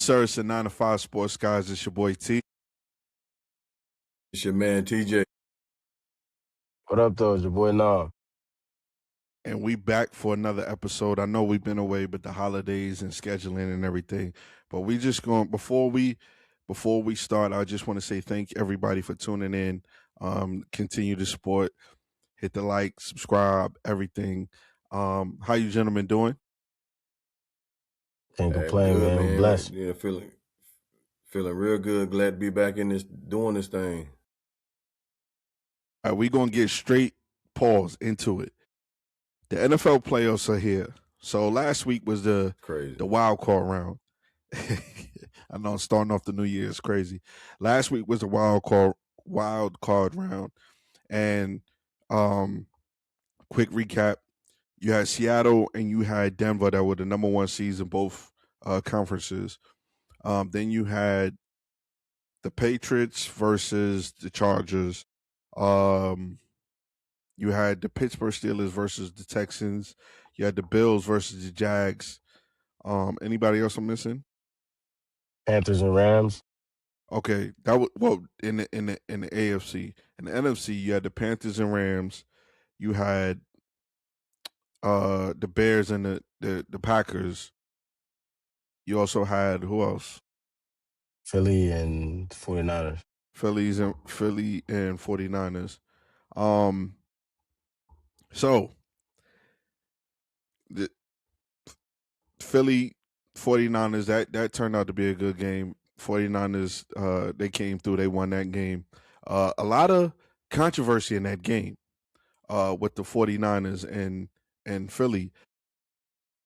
sir. It's the 9 to 5 Sports Guys. It's your boy T. It's your man TJ. What up, though? It's your boy Nam. And we back for another episode. I know we've been away, but the holidays and scheduling and everything. But we just going before we start, I just want to say thank everybody for tuning in. Continue to support, hit the like, subscribe, everything. How you gentlemen doing? Can't complain, good, man. Blessed. Yeah, feeling real good. Glad to be back in this doing this thing. All right, we're gonna get straight into it. The NFL playoffs are here. So last week was the wild card round. I know I'm starting off the new year. It's crazy. Last week was the wild card round. And quick recap. You had Seattle and you had Denver that were the number one seeds in both conferences. Then you had the Patriots versus the Chargers. You had the Pittsburgh Steelers versus the Texans. You had the Bills versus the Jags. Anybody else I'm missing? Panthers and Rams. Okay, that was in the AFC. In the NFC, you had the Panthers and Rams. You had the Bears and the Packers. You also had who else? Philly and 49ers. Philly and 49ers. So the Philly 49ers, that turned out to be a good game. 49ers, they came through, they won that game. A lot of controversy in that game with the 49ers and Philly.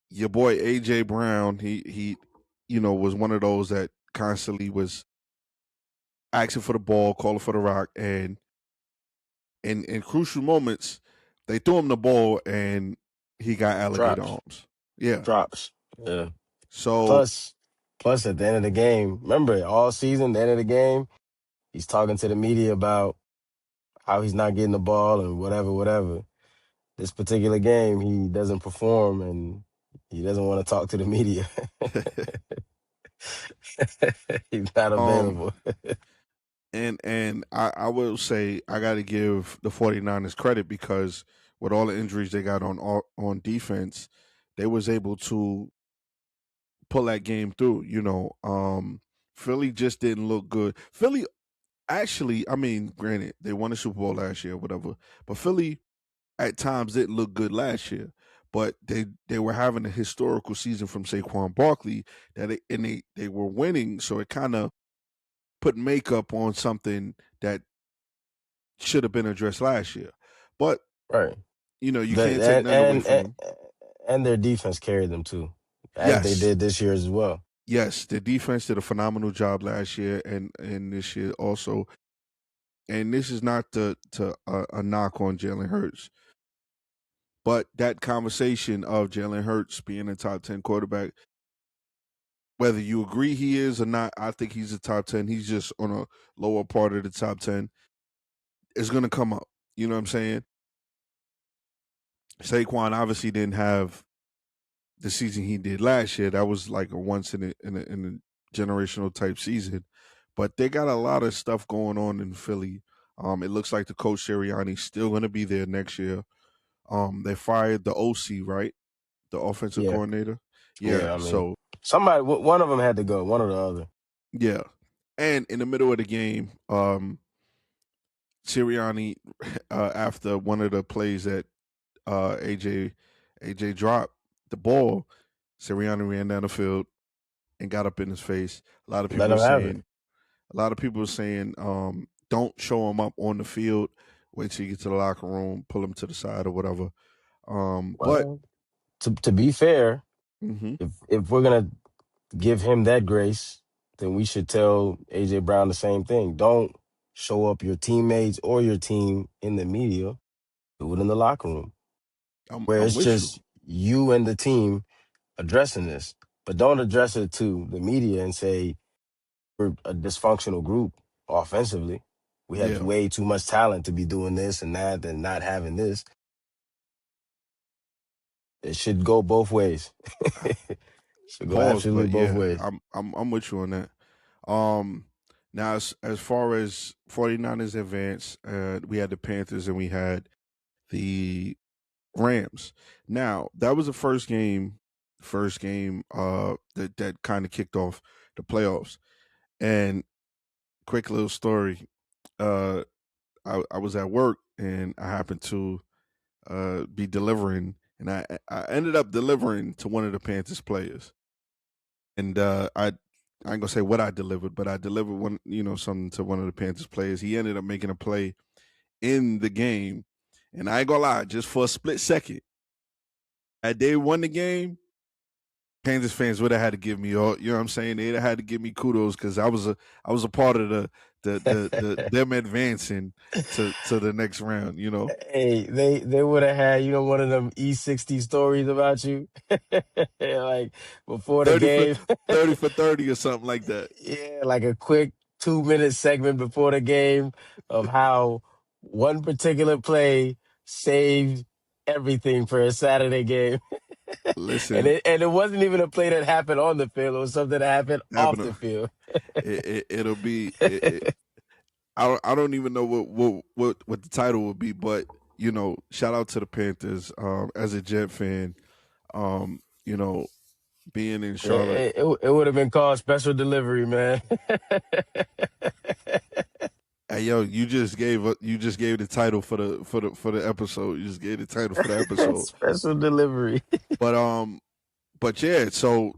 Your boy AJ Brown, he was one of those that constantly was asking for the ball, calling for the rock, and in crucial moments, they threw him the ball and he got alligator arms. Yeah. Drops. Yeah. So plus at the end of the game, remember all season, the end of the game, he's talking to the media about how he's not getting the ball and whatever. This particular game, he doesn't perform and he doesn't want to talk to the media. He's not available. And I will say I got to give the 49ers credit because with all the injuries they got on defense, they was able to pull that game through. Philly just didn't look good. Philly, actually, I mean, granted, they won the Super Bowl last year, whatever, but Philly at times didn't look good last year. But they were having a historical season from Saquon Barkley they were winning, so it kind of put makeup on something that should have been addressed last year. But right, you can't take that away from them. And their defense carried them too, as they did this year as well. Yes, the defense did a phenomenal job last year and this year also. And this is not a knock on Jalen Hurts, but that conversation of Jalen Hurts being a top 10 quarterback, whether you agree he is or not, I think he's a top 10. He's just on a lower part of the top 10. It's going to come up. You know what I'm saying? Saquon obviously didn't have the season he did last year. That was like a once in a generational type season. But they got a lot of stuff going on in Philly. It looks like the coach Sirianni's still going to be there next year. They fired the OC, right? The offensive coordinator. Yeah. I mean, one of them had to go, one or the other. Yeah. And in the middle of the game, Sirianni, after one of the plays that AJ dropped the ball, Sirianni ran down the field and got up in his face. A lot of people were saying, don't show him up on the field. Wait till you get to the locker room, pull him to the side or whatever. But to be fair, mm-hmm. if we're gonna give him that grace, then we should tell AJ Brown the same thing. Don't show up your teammates or your team in the media. Do it in the locker room, where it's just you and the team addressing this. But don't address it to the media and say we're a dysfunctional group offensively. We have way too much talent to be doing this and that and not having this. It should go both ways. Should go Pause, absolutely but both yeah, ways. I'm with you on that. Um, Now as far as 49ers advance, we had the Panthers and we had the Rams. Now that was the first game that kind of kicked off the playoffs. And quick little story, uh, I was at work and I happened to be delivering, and I ended up delivering to one of the Panthers players, and I ain't gonna say what I delivered, but I delivered something to one of the Panthers players. He ended up making a play in the game, and I ain't gonna lie, just for a split second, had they won the game, Panthers fans would have had to give me all, you know what I'm saying? They'd have had to give me kudos because I was a part of the them advancing to the next round. Hey, they would have had, one of them E60 stories about you. Like before the 30 for game. 30 for 30 or something like that. Yeah, like a quick 2 minute segment before the game of how one particular play saved everything for a Saturday game. And Listen, it wasn't even a play that happened on the field. It was something that happened off the happening. field. It'll be. I don't even know what the title would be, but shout out to the Panthers. As a Jet fan, um, you know, being in Charlotte. It would have been called special delivery, man. Hey, yo, you just gave the title for the episode. You just gave the title for the episode. Special delivery. But yeah, so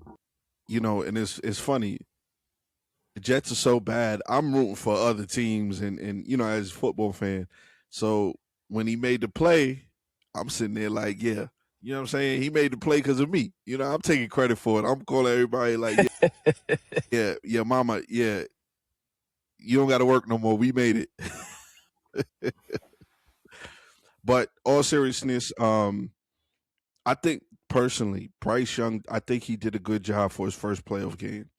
and it's funny. The Jets are so bad. I'm rooting for other teams, and as a football fan. So when he made the play, I'm sitting there like, yeah, you know what I'm saying. He made the play because of me. I'm taking credit for it. I'm calling everybody like, yeah, yeah, yeah, mama, yeah. You don't got to work no more. We made it. But all seriousness, I think personally, Bryce Young, I think he did a good job for his first playoff game.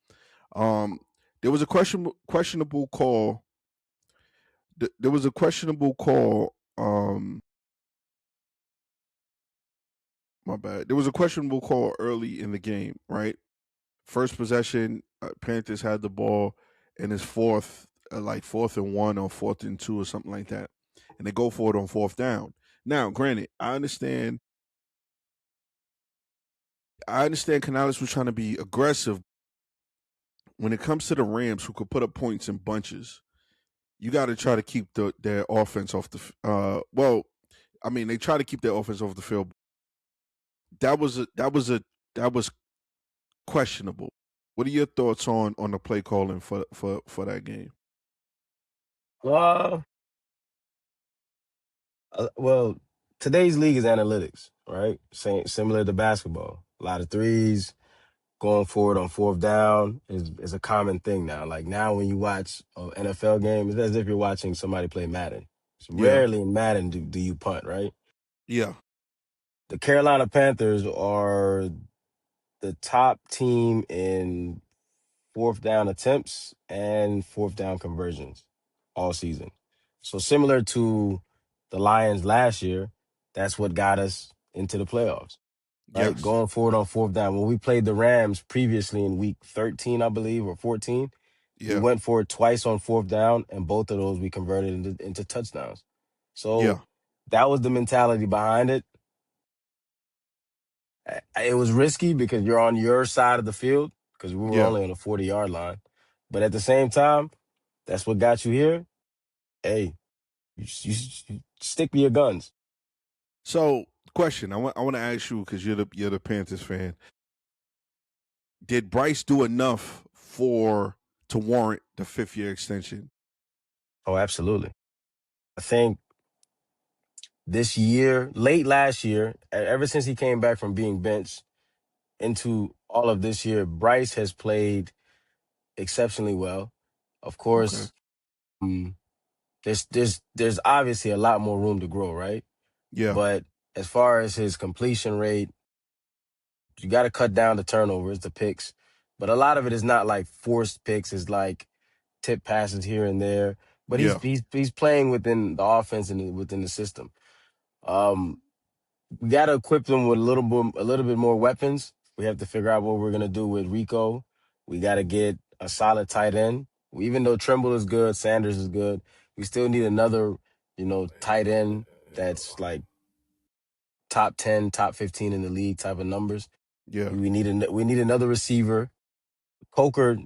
Um, there was a questionable call. There was a questionable call. My bad. There was a questionable call early in the game. Right, first possession, Panthers had the ball, and it's like 4th and 1 or 4th and 2 or something like that, and they go for it on 4th down. Now, granted, I understand Canales was trying to be aggressive. When it comes to the Rams, who could put up points in bunches, you got to try to keep their offense off the. Well, I mean, they try to keep their offense off the field. That was questionable. What are your thoughts on the play calling for that game? Well, well, today's league is analytics, right? Similar to basketball. A lot of threes, going forward on 4th down is a common thing now. Like now, when you watch an NFL game, it's as if you're watching somebody play Madden. It's Yeah, rarely in Madden do you punt, right? yeah, The Carolina Panthers are the top team in 4th down attempts and 4th down conversions all season. So similar to the Lions last year, that's what got us into the playoffs, right? yes, Going forward on 4th down. When we played the Rams previously in week 13, I believe, or 14, we yeah, went for it twice on 4th down, and both of those we converted into touchdowns. yeah, So that was the mentality behind it. It was risky because you're on your side of the field because we were yeah. only on the 40-yard line. But at the same time, that's what got you here. Hey, you stick to your guns. So, question I want to ask you because you're the Panthers fan. Did Bryce do enough to warrant the 5th year extension? Oh, absolutely. I think this year, late last year, ever since he came back from being benched into all of this year, Bryce has played exceptionally well. Of Okay. course, mm, there's obviously a lot more room to grow, right? Yeah, But as far as his completion rate, you got to cut down the turnovers, the picks. But a lot of it is not like forced picks. It's like tip passes here and there. But he's yeah, he's he's playing within the offense and within the system. We got to equip them with a little bit more weapons. We have to figure out what we're gonna do with Rico. We got to get a solid tight end. Even though Trimble is good, Sanders is good, we still need another, tight end that's like top 10, top 15 in the league type of numbers. Yeah, We need another receiver. Coker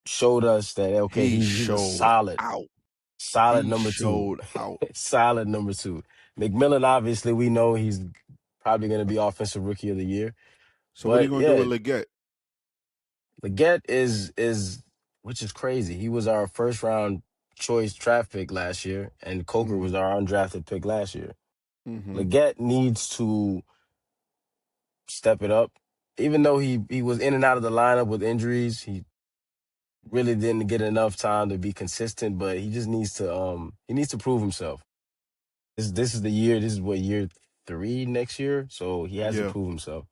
showed us that okay, he he's a showed solid, out. solid He number two, showed out. solid number two. McMillan, obviously, we know he's probably going to be offensive rookie of the year. So what are you But gonna do yeah, with Leggett? Leggett is which is crazy. He was our first round choice draft pick last year, and Coker Mm-hmm. was our undrafted pick last year. Mm-hmm. Leggett needs to step it up. Even though he was in and out of the lineup with injuries, he really didn't get enough time to be consistent. But he needs to prove himself. This is the year. This is what year 3 next year. So he has to Yeah. prove himself.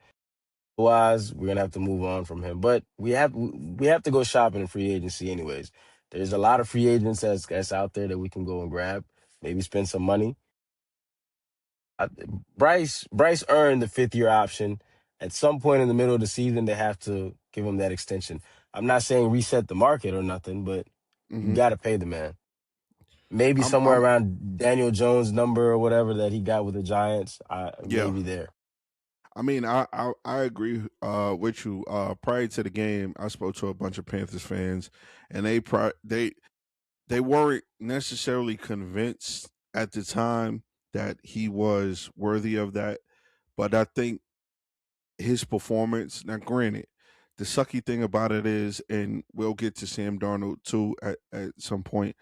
Otherwise, we're gonna have to move on from him. But we have to go shopping in free agency anyways. There's a lot of free agents that's out there that we can go and grab. Maybe spend some money. I, Bryce earned the 5th year option. At some point in the middle of the season, they have to give him that extension. I'm not saying reset the market or nothing, but you Mm-hmm. got to pay the man. Maybe I'm. somewhere I'm. around Daniel Jones' number or whatever that he got with the Giants. Yeah. Maybe there. I mean, I agree with you. Prior to the game, I spoke to a bunch of Panthers fans, and they weren't necessarily convinced at the time that he was worthy of that. But I think his performance. Now, granted, the sucky thing about it is, and we'll get to Sam Darnold too at some point.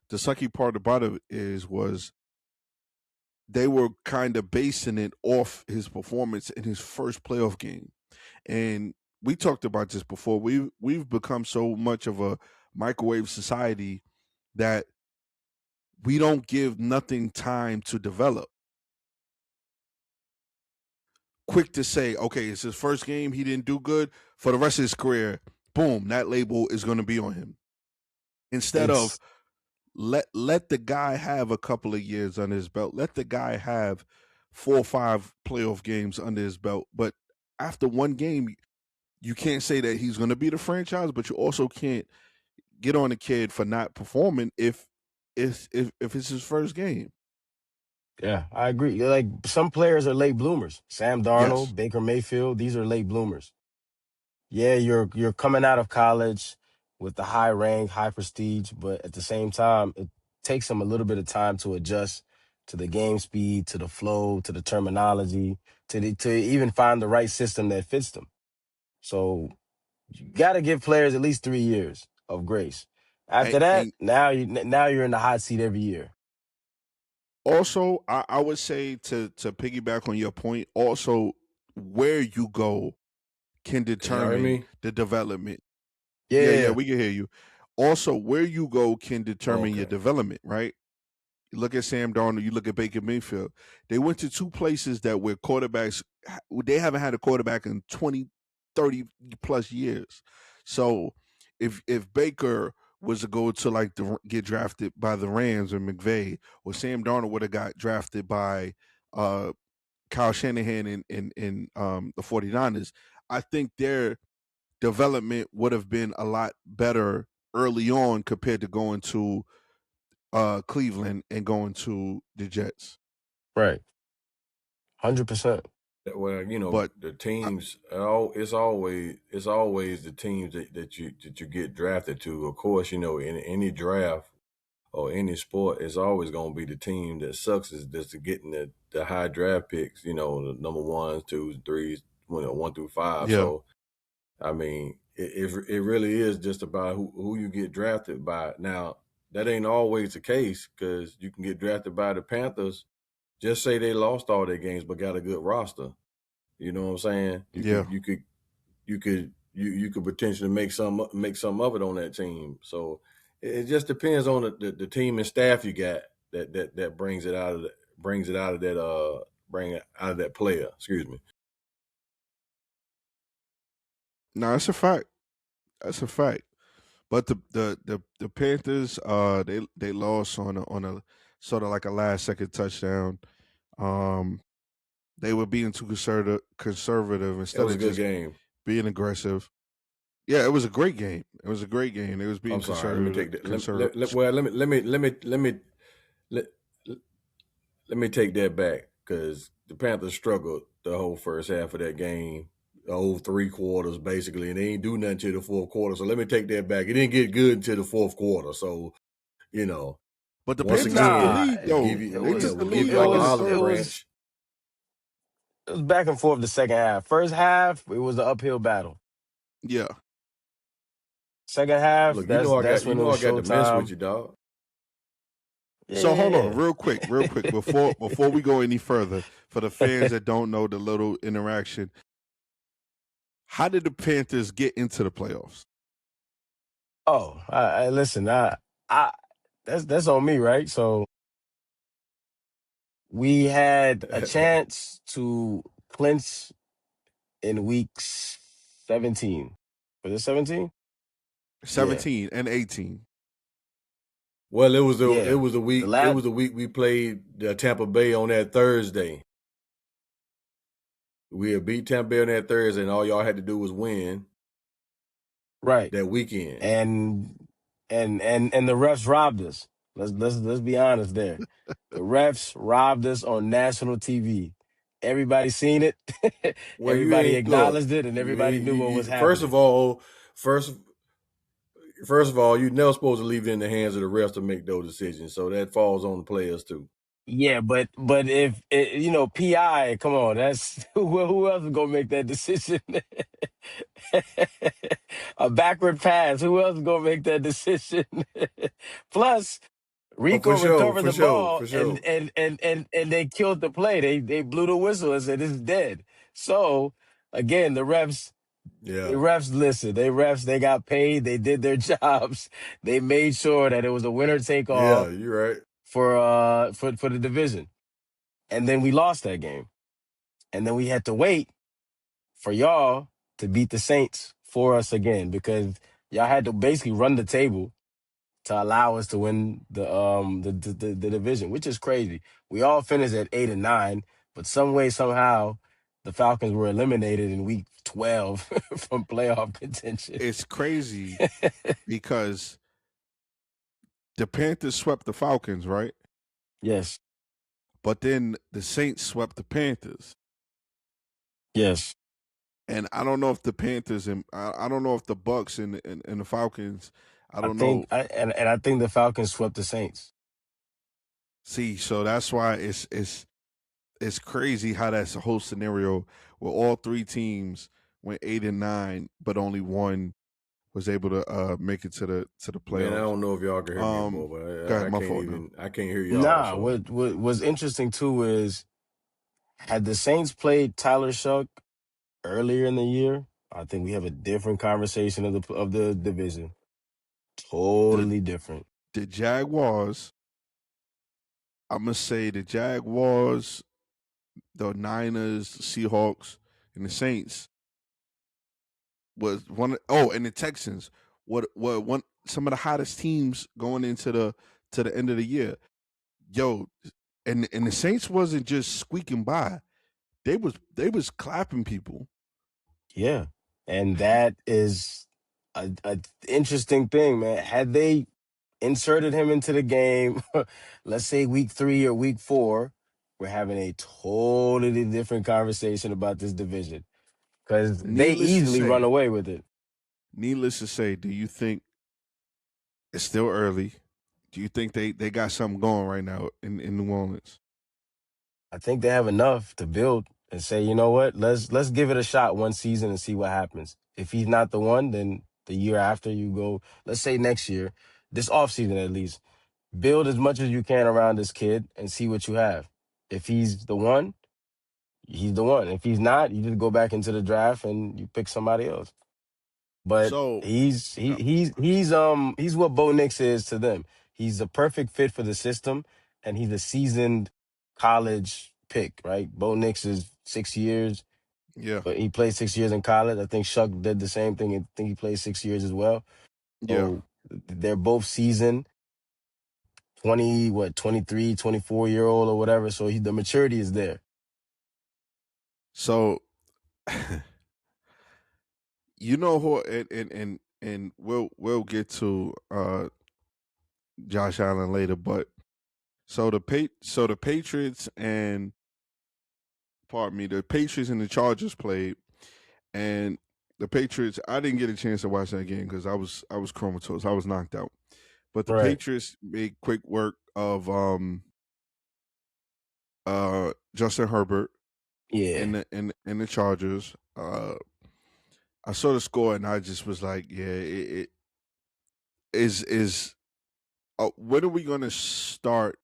The sucky part about it was they were kind of basing it off his performance in his first playoff game. And we talked about this before. We've become so much of a microwave society that we don't give nothing time to develop. Quick to say, okay, it's his first game, he didn't do good. For the rest of his career, boom, that label is going to be on him. Instead of It's let the guy have a couple of years under his belt. Let the guy have 4 or 5 playoff games under his belt. But after one game, you can't say that he's going to be the franchise, but you also can't get on a kid for not performing if it's his first game. Yeah, I agree. Like some players are late bloomers. Sam Yes. Darnold, Baker Mayfield, these are late bloomers. Yeah, you're coming out of college with the high rank, high prestige, but at the same time, it takes them a little bit of time to adjust to the game speed, to the flow, to the terminology, to even find the right system that fits them. So you got to give players at least 3 years of grace. And, After that, and now you're in the hot seat every year. also, I would say to piggyback on your point, also where you go can Can y'all hear determine me? the development. Yeah, yeah, Yeah, we can hear you. Also, where you go can determine your Okay. development, right? You look at Sam Darnold, you look at Baker Mayfield. They went to two places that where quarterbacks they haven't had a quarterback in 20, 30 plus years. So if Baker was to go to like get drafted by the Rams or McVay, or Sam Darnold would have got drafted by uh Kyle Shanahan in the 49ers, I think their development would have been a lot better early on compared to going to Cleveland and going to the Jets. right. 100%. Well, But the I, teams. It's always the teams that you get drafted to. Of course, in any draft or any sport, it's always going to be the team that sucks is just getting the high draft picks. The number ones, twos, threes, 1 through 5. yeah, So I mean, it really is just about who you get drafted by. Now, that ain't always the case because you can get drafted by the Panthers. Just say they lost all their games but got a good roster. You know what I'm saying? You could yeah. you could you could potentially make some of it on that team. So it just depends on the team and staff you got that bring it out of that player. Excuse me. No, that's a fact. That's a fact. But the Panthers, they lost on a sort of like a last second touchdown. Um, they were being too conservative That instead was a of good just game. being aggressive. Yeah, it was a great game. It was a great game. It was being I'm sorry. Let me conservative. take that. Well, let, let me take that back because the Panthers struggled the whole first half of that game, the whole 3 quarters basically, and they ain't do nothing to the fourth quarter. So let me take that back. It didn't get good until the fourth quarter. So, you know, But the once Panthers took the again, Nah, lead we give though. you, it They was yeah, took the we give lead you it like our in the was it olive third. was branch. it was back and forth the second half. First half, it was the uphill battle. Yeah. Second half, Look, that's you when it know was I got to mess with showtime. you, dog. Yeah, So yeah, hold on, yeah. real quick, before we go any further, for the fans that don't know the little interaction, how did the Panthers get into the playoffs? Oh, I listen, I that's on me, right? So we had a chance to clinch in week 17. Was it 17? Yeah. 17 and 18. Well, Yeah. The it last was the week we played Tampa Bay on that Thursday. We had beat Tampa Bay on that Thursday, and all y'all had to do was win right. that weekend. And and the refs robbed us. Let's be honest there. The refs robbed us on national TV. Everybody seen it. Well, you Everybody ain't look. acknowledged it, and You everybody ain't. knew what was First happening. of all, first of all, you're never supposed to leave it in the hands of the refs to make those decisions. So that falls on the players too. Yeah, but if PI, come on, that's who else is gonna make that decision? A backward pass, who else is gonna make that decision? Plus, Oh, Rico for sure, recovered for the sure, ball for and sure. they killed the play. They blew the whistle and said it's dead. So again, the Yeah, refs listen. They got paid. They did their jobs. They made sure that it was a winner take yeah, all you're right. for the division. And then we lost that game. And then we had to wait for y'all to beat the Saints for us again because y'all had to basically run the table to allow us to win the division, which is crazy. We all finished at 8-9, but some way somehow the Falcons were eliminated in week 12 from playoff contention. It's crazy because the Panthers swept the Falcons, right? Yes, But then the Saints swept the Panthers. yes. And I don't know if the Panthers and I don't know if the Bucks and the Falcons, I I don't think know. and I think the Falcons swept the Saints. See, so that's why it's crazy how that's a whole scenario where all three teams went 8-9, but only one was able to make it to the Man, I playoffs. don't know if y'all can hear me, boy, Go but ahead, my fault now. I can't hear y'all. Nah, So what was interesting too is had the Saints played Tyler Shuck earlier in the year, I think we have a different conversation of the division. The Totally different. the Jaguars, I'm gonna say the Jaguars, the Niners, the Seahawks, and the Saints was and the Texans, what one some of the hottest teams going into the end of the year. Yo, and the Saints wasn't just squeaking by. They was clapping people. Yeah. And that is a interesting thing, man. Had they inserted him into the game, let's say week 3 or week 4, we're having a totally different conversation about this division because they Needless to easily run say, away with it. do you think it's still early? Do you think they got something going right now in New Orleans? I think they have enough to build and say, you know what, let's give it a shot one season and see what happens. If he's not the one, then the year after you go, let's say next year, this offseason at least, build as much as you can around this kid and see what you have. If he's the one, he's the one. If he's not, you just go back into the draft and you pick somebody else. But So, he's what Bo Nix is to them. He's a perfect fit for the system, and he's a seasoned college pick, right? Bo Nix is 6 years, yeah, but he played 6 years in college. I think Shuck did the same thing. I think he played 6 years as well. yeah. So they're both seasoned, 23, 24 year old or whatever. So the maturity is there. So You know who, and we'll get to Josh Allen later, but so the Patriots and pardon me, the Patriots and the Chargers played, and the Patriots. I didn't get a chance to watch that game because I was comatose. I was knocked out. But the Right. Patriots made quick work of Justin Herbert Yeah. and the Chargers. I saw the score and I just was like, yeah, it is. When are we going to start?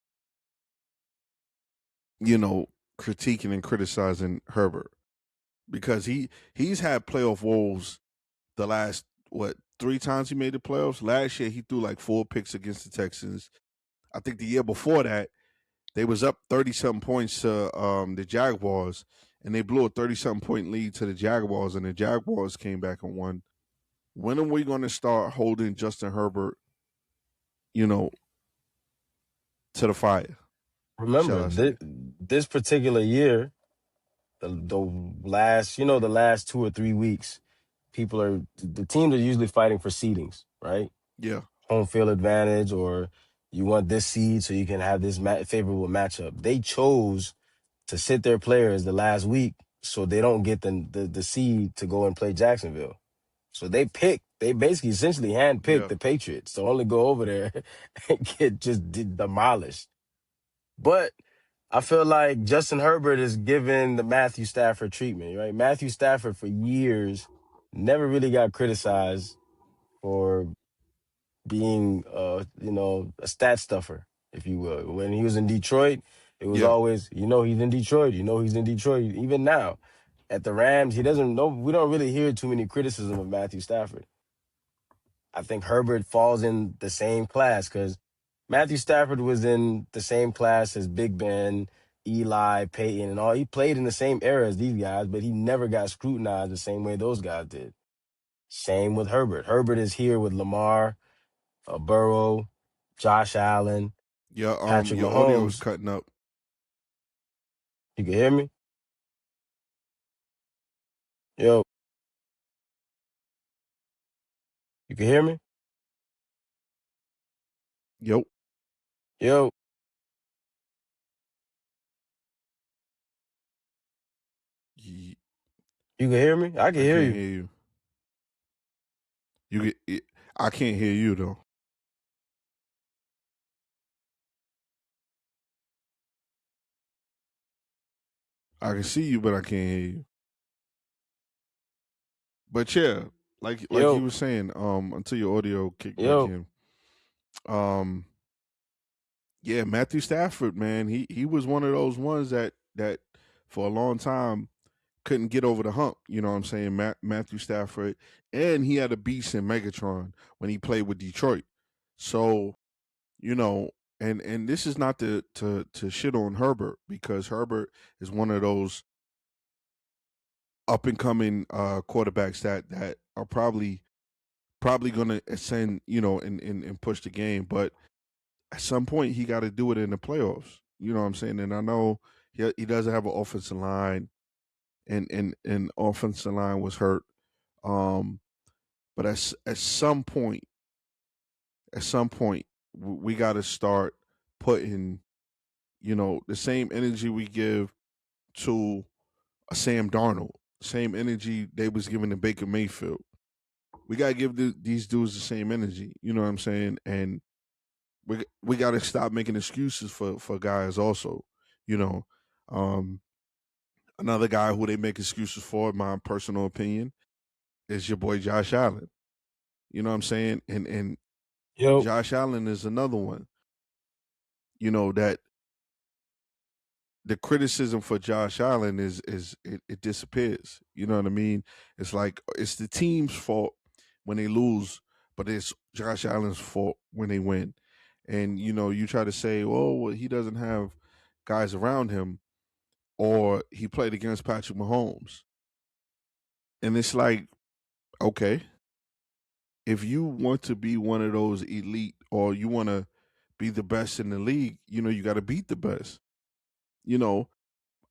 You know, critiquing and criticizing Herbert because he's had playoff woes the last what 3 times he made the playoffs. Last year he threw like 4 picks against the Texans. I think the year before that they was up 30 something points to the Jaguars, and they blew a 30 something point lead to the Jaguars, and the Jaguars came back and won. When are we going to start holding Justin Herbert, you know, to the fire? Shall Remember, I say? this particular year, the last 2 or 3 weeks, the teams are usually fighting for seedings, right? Yeah, Home field advantage, or you want this seed so you can have this favorable matchup. They chose to sit their players the last week so they don't get the seed to go and play Jacksonville. So they basically essentially handpicked yeah, the Patriots to only go over there and get just demolished. But I feel like Justin Herbert is given the Matthew Stafford treatment, right? Matthew Stafford for years never really got criticized for being a stat stuffer, if you will. When he was in Detroit, it was yeah, always, he's in Detroit, he's in Detroit. Even now, at the Rams, he doesn't know we don't really hear too many criticism of Matthew Stafford. I think Herbert falls in the same class because Matthew Stafford was in the same class as Big Ben, Eli, Peyton, and all. He played in the same era as these guys, but he never got scrutinized the same way those guys did. Same with Herbert. Herbert is here with Lamar, Burrow, Josh Allen, yeah. Patrick Your audio is Mahomes. cutting up. You can hear me? Yo, you can hear me? Yo, Yo, Ye- you can hear me? I can I hear can't you. hear you. I can't hear you though. I can see you, but I can't hear you. But yeah, like you Yo, were saying, until your audio kicked back yo, in. Um, yeah, Matthew Stafford, man, he was one of those ones that for a long time couldn't get over the hump. You know what I'm saying? Matthew Stafford, and he had a beast in Megatron when he played with Detroit. So you know, and this is not to shit on Herbert because Herbert is one of those up and coming quarterbacks that are probably going to ascend, and push the game. But at some point, he got to do it in the playoffs. You know what I'm saying? And I know he doesn't have an offensive line, and offensive line was hurt. Um, but at some point, we got to start putting, the same energy we give to a Sam Darnold, same energy they was giving to Baker Mayfield. We gotta give these dudes the same energy. You know what I'm saying? And we gotta stop making excuses for guys. Also, you know, um, another guy who they make excuses for, in my personal opinion, is your boy Josh Allen. You know what I'm saying? And yo, Josh Allen is another one. That the criticism for Josh Allen is it disappears. You know what I mean? It's like it's the team's fault when they lose, but it's Josh Allen's fault when they win. And you try to say, "Oh, well, he doesn't have guys around him," or he played against Patrick Mahomes, and it's like, okay, if you want to be one of those elite, or you want to be the best in the league, you got to beat the best. You know,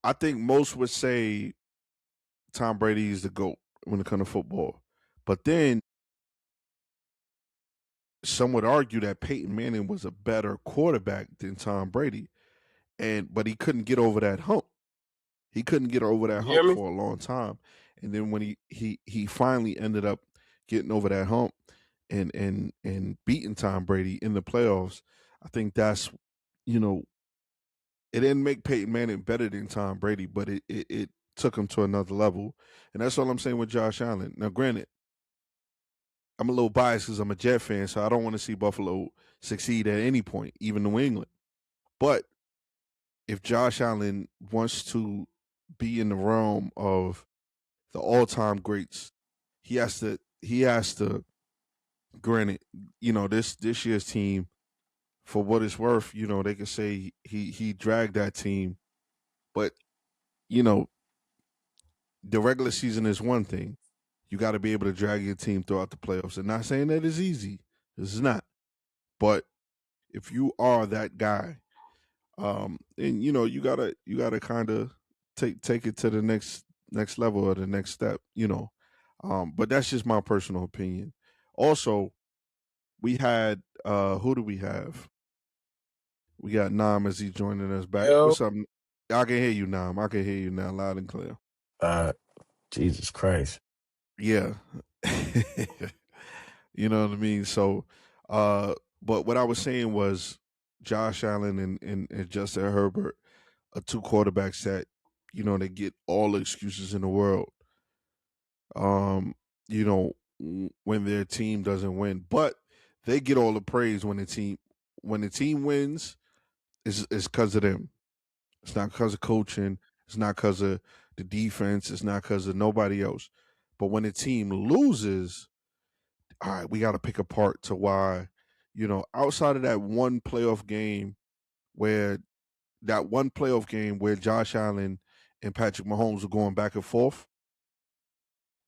I think most would say Tom Brady is the GOAT when it comes to football. But then some would argue that Peyton Manning was a better quarterback than Tom Brady, but he couldn't get over that hump. He couldn't get over that You hear hump me? for a long time, and then when he finally ended up getting over that hump and beating Tom Brady in the playoffs, I think that's, you know, it didn't make Peyton Manning better than Tom Brady, but it took him to another level, and that's all I'm saying with Josh Allen. Now, granted, I'm a little biased because I'm a Jet fan, so I don't want to see Buffalo succeed at any point, even New England. But if Josh Allen wants to be in the realm of the all-time greats, he has to granted, this year's team, for what it's worth, they could say he dragged that team, but you know, the regular season is one thing. You got to be able to drag your team throughout the playoffs. And not saying that it's easy. This is not. But if you are that guy, and you gotta kind of take it to the next level or the next step. But that's just my personal opinion. Also, we had who do we have? We got Nam as he joining us back. Yo. What's up? I can hear you, Nam. I can hear you now, loud and clear. Jesus Christ. Yeah. You know what I mean? So, but what I was saying was Josh Allen and Justin Herbert are two quarterbacks that, they get all the excuses in the world. Um, when their team doesn't win, but they get all the praise when the team wins. Is because of them. It's not because of coaching. It's not because of the defense. It's not because of nobody else. But when the team loses, all right, we got to pick apart to why, outside of where that one playoff game where Josh Allen and Patrick Mahomes were going back and forth,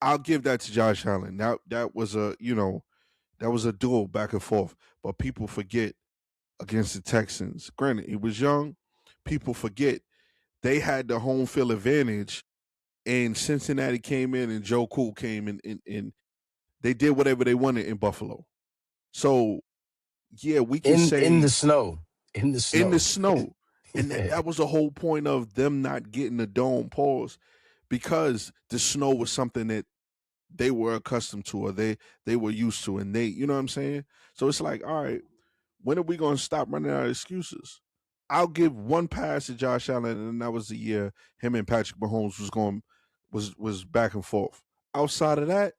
I'll give that to Josh Allen. That was a duel back and forth. But people forget against the Texans. Granted, he was young. People forget they had the home field advantage, and Cincinnati came in and Joe Cool came in, and they did whatever they wanted in Buffalo. So yeah, we can In the say snow. In the in the snow. snow. And that, Yeah. that was the whole point of them not getting the dome pause, because the snow was something that they were accustomed to, or they were used to, and you know what I'm saying? So it's like, all right, when are we going to stop running out of excuses? I'll give one pass to Josh Allen, and that was the year him and Patrick Mahomes was back and forth. Outside of that,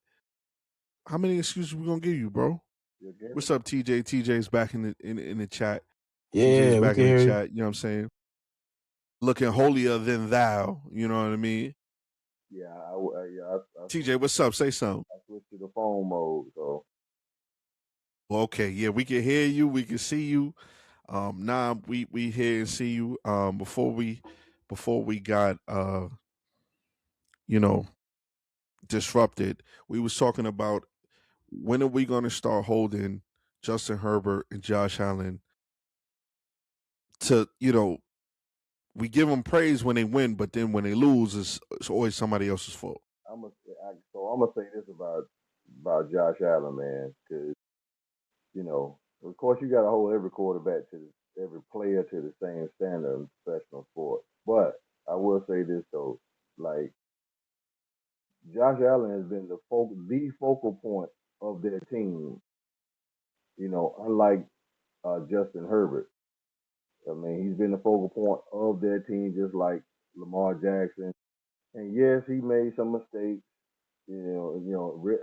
how many excuses we gonna give you, bro? You get me? What's up, TJ? TJ's back in the chat. TJ's Yeah, we back can in the hear you. chat. You know what I'm saying? Looking holier than thou. You know what I mean? Yeah, TJ, what's up? Say something. I switched to the phone mode. So Well, okay, yeah, we can hear you. We can see you. Nah, we hear and see you. Before we got you know disrupted, we was talking about when are we going to start holding Justin Herbert and Josh Allen to, we give them praise when they win, but then when they lose, it's always somebody else's fault. I'm gonna say this about Josh Allen, man, because of course, you got to hold every quarterback every player to the same standard in professional sports. But I will say this though, like Josh Allen has been the focal point of their team. Unlike Justin Herbert. I mean, he's been the focal point of their team, just like Lamar Jackson. And yes, he made some mistakes. I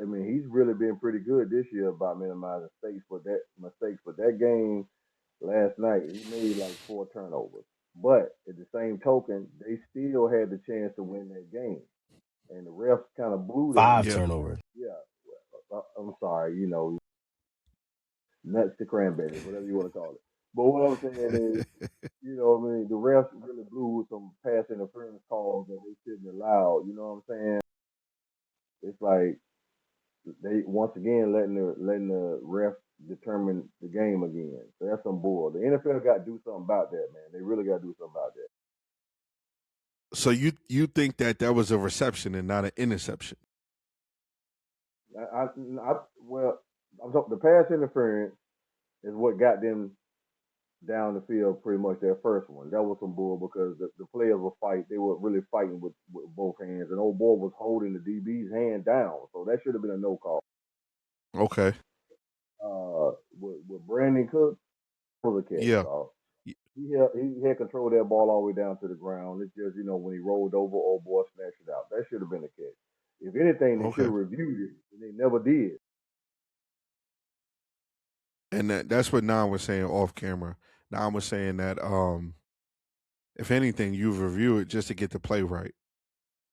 mean, he's really been pretty good this year about minimizing mistakes. But that game last night, he made like 4 turnovers. But at the same token, they still had the chance to win that game, and the refs kind of blew that. Five Yeah. turnovers. Yeah, I'm sorry, nuts to cranberries, whatever you want to call it. But what I'm saying is, what I mean, the refs really blew some pass interference calls that they shouldn't allow. You know what I'm saying? It's like they once again letting the ref determine the game again. So that's some bull. The NFL got to do something about that, man. They really got to do something about that. So you think that was a reception and not an interception? Well, I'm talking, the pass interference is what got them down the field pretty much their first one. That was some bull because the players were fight. They were really fighting with both hands, and old boy was holding the DB's hand down, so that should have been a no call. Okay. With Brandon Cook was a catch Yeah. call. He had control of that ball all the way down to the ground. It's just when he rolled over, old boy snatched it out. That should have been a catch. If anything, they should Okay. have reviewed it, and they never did. And that's what Nam was saying off camera. Nam was saying that if anything, you review it just to get the play right.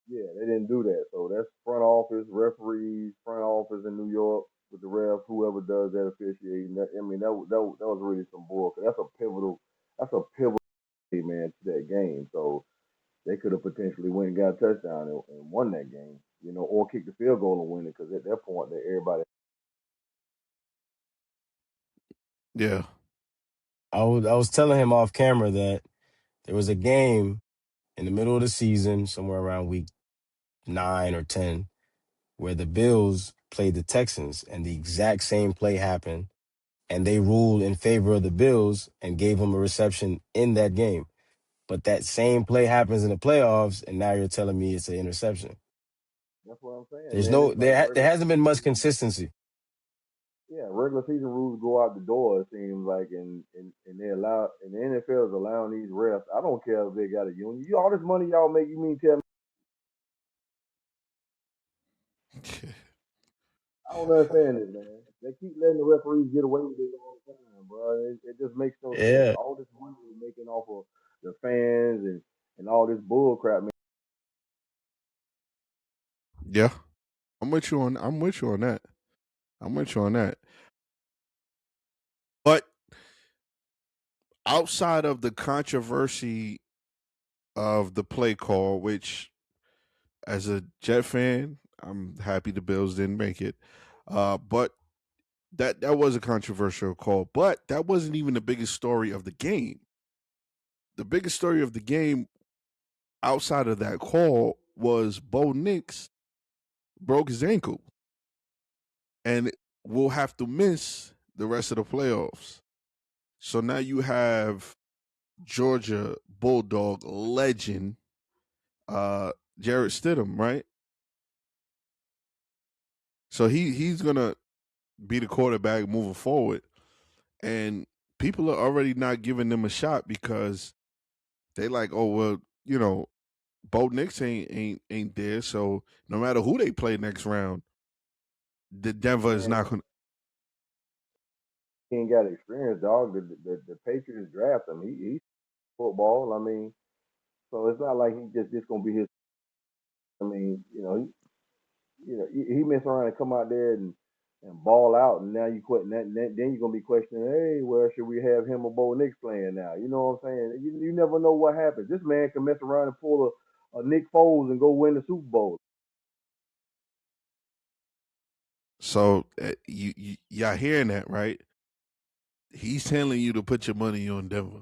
Yeah, they didn't do that. So that's front office, referees, front office in New York with the refs, whoever does that officiating. That was really some bull. 'Cause that's a pivotal man to that game. So they could have potentially went and got a touchdown and won that game, or kicked the field goal and win it. Because at that point, that everybody. Yeah. I was telling him off camera that there was a game in the middle of the season, somewhere around week 9 or 10, where the Bills played the Texans, and the exact same play happened, and they ruled in favor of the Bills and gave them a reception in that game. But that same play happens in the playoffs, and now you're telling me it's an interception. That's what I'm saying, There's man. no It's like there regular hasn't been much season. consistency. Yeah, regular season rules go out the door. It seems like, and they allow, and the NFL is allowing these refs. I don't care if they got a union. All this money y'all make, you mean tell me? I don't understand this, man. They keep letting the referees get away with it all the time, bro. It just makes no sense. Yeah. All this money they're making off of the fans and all this bull crap, man. Yeah. I'm with you on that. I'm with you on that. But outside of the controversy of the play call, which as a Jet fan, I'm happy the Bills didn't make it. But that was a controversial call. But that wasn't even the biggest story of the game. The biggest story of the game outside of that call was Bo Nix broke his ankle and will have to miss the rest of the playoffs. So now you have Georgia Bulldog legend Jarrett Stidham, right? So he's gonna be the quarterback moving forward, and people are already not giving them a shot because they like, oh well, Bo Nix ain't there, so no matter who they play next round, the Denver is Man, not gonna. he ain't got experience, dog. The Patriots draft him. He's football. I mean, so it's not like he just gonna be his. I mean, he mess around and come out there and ball out, and now you quit. And then you're gonna be questioning, hey, well, should we have him or Bo Nix playing now? You know what I'm saying? You never know what happens. This man can mess around and pull a Nick Foles and go win the Super Bowl. So y'all hearing that, right? He's telling you to put your money on Denver.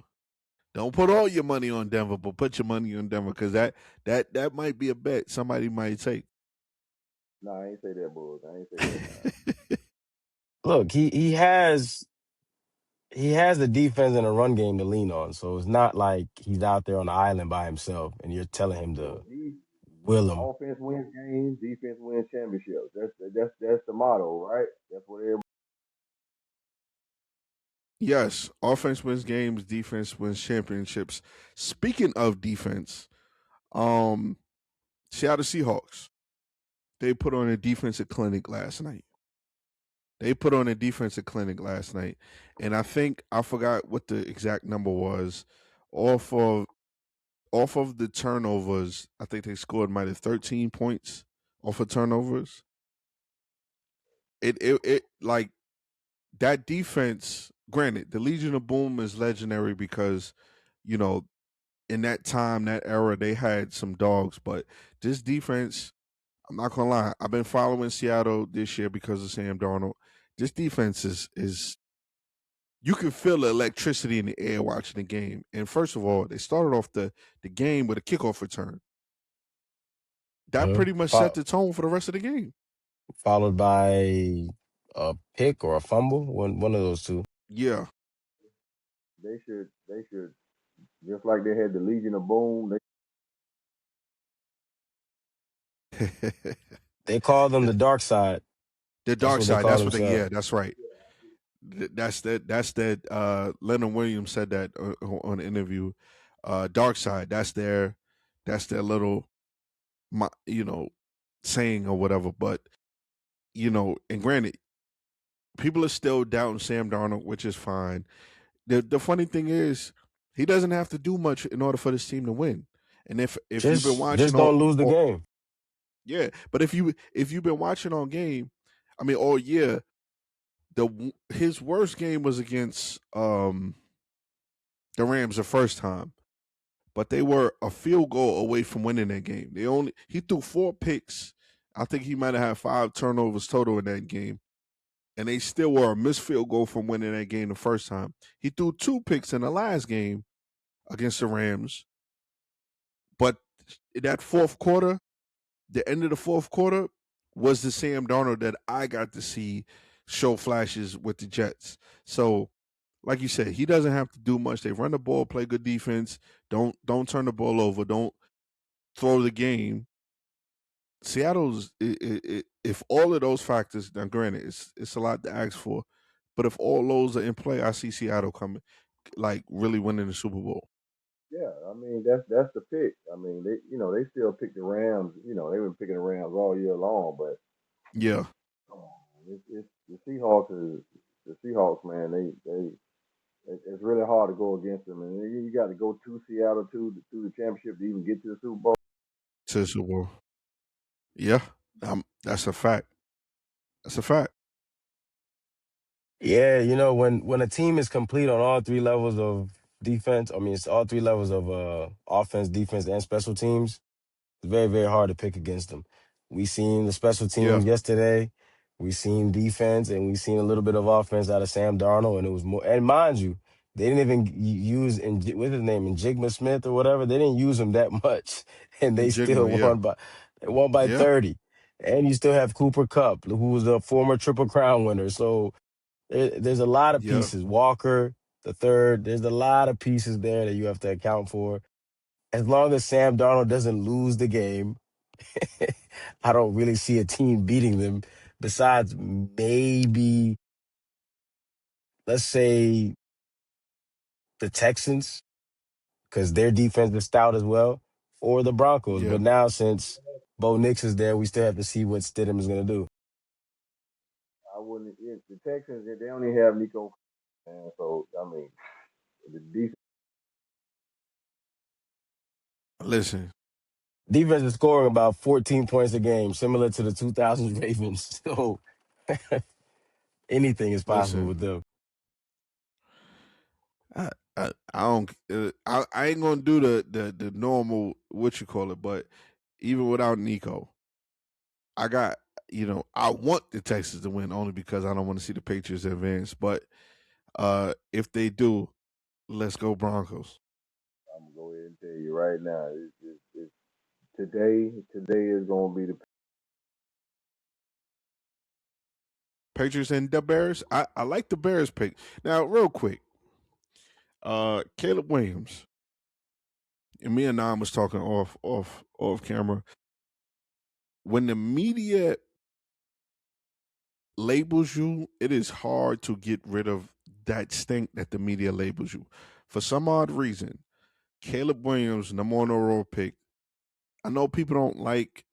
Don't put all your money on Denver, but put your money on Denver because that might be a bet somebody might take. Nah, I ain't say that, Bulls. I ain't say that. Nah. Look, he has a defense and a run game to lean on. So it's not like he's out there on the island by himself and you're telling him to Look, will him. offense wins games, defense wins championships. That's the motto, right? That's what everybody. Yes, offense wins games, defense wins championships. Speaking of defense, um, Seattle Seahawks, they put on a defensive clinic last night. And I think I forgot what the exact number was. Off of off of the turnovers, I think they scored might have 13 points off of turnovers. It like that defense. Granted, the Legion of Boom is legendary because you know in that time, that era, they had some dogs. But this defense, I'm not gonna lie, I've been following Seattle this year because of Sam Darnold. This defense is you can feel the electricity in the air watching the game. And first of all, they started off the game with a kickoff return. That Uh-huh. pretty much set Fo- the tone for the rest of the game. followed by a pick or a fumble. One of those two. Yeah. They should just like they had the Legion of Boom. They call them the dark side. The That's dark what they side. call That's what they. Yeah, themselves. that's right. That's that. That's that. Leonard Williams said that on the interview. Dark side. That's their. That's their little, you know, saying or whatever. But and granted, people are still doubting Sam Darnold, which is fine. The funny thing is, he doesn't have to do much in order for this team to win. And if you've been Just watching don't lose the all game. yeah, but if you've been watching all game, I mean all year, his worst game was against the Rams the first time, but they were a field goal away from winning that game. He threw 4 picks. I think he might have had 5 turnovers total in that game, and they still were a missed field goal from winning that game the first time. He threw 2 picks in the last game against the Rams, but in that fourth quarter, the end of the fourth quarter was the Sam Darnold that I got to see show flashes with the Jets. So, like you said, he doesn't have to do much. They run the ball, play good defense. Don't turn the ball over. Don't throw the game. Seattle's if all of those factors. Now, granted, it's a lot to ask for, but if all those are in play, I see Seattle coming, like really winning the Super Bowl. Yeah, I mean that's the pick. I mean they still pick the Rams. They've been picking the Rams all year long, but Yeah, it's the Seahawks is the Seahawks, man. It's really hard to go against them, and you got to go to Seattle to the championship to even get to the Super Bowl. to the Super Bowl. Yeah, that's a fact. That's a fact. Yeah, when a team is complete on all three levels of defense, I mean it's all three levels of offense, defense, and special teams. It's very, very hard to pick against them. We seen the special Yeah, teams yesterday. We seen defense, and we seen a little bit of offense out of Sam Darnold, and it was more. And mind you, they didn't even use what's his name, Jigma Smith or whatever. They didn't use him that much, and and they still Jigma. Yeah, won by yeah, 30. And you still have Cooper Cup, who was a former Triple Crown winner. So there's a lot of yeah. pieces. Walker, the third. There's a lot of pieces there that you have to account for. As long as Sam Darnold doesn't lose the game, I don't really see a team beating them besides maybe, let's say, the Texans, because their defense is stout as well, or the Broncos. Yeah. But now, since Bo Nix is there, we still have to see what Stidham is going to do. I wouldn't. The Texans they only have Nico, and so I mean the defense. Listen, Defense is scoring about 14 points a game, similar to the 2000s Ravens. So anything is possible listen. with them. I don't. I ain't gonna do the normal what you call it, but even without Nico, I got I want the Texans to win only because I don't want to see the Patriots advance. But if they do, let's go Broncos. I'm gonna go ahead and tell you right now. Today is gonna be the Patriots and the Bears. I like the Bears pick. Now, real quick, Caleb Williams and me and Nam was talking off camera. When the media labels you, it is hard to get rid of that stink that the media labels you. For some odd reason, Caleb Williams, number one overall pick. I know people don't like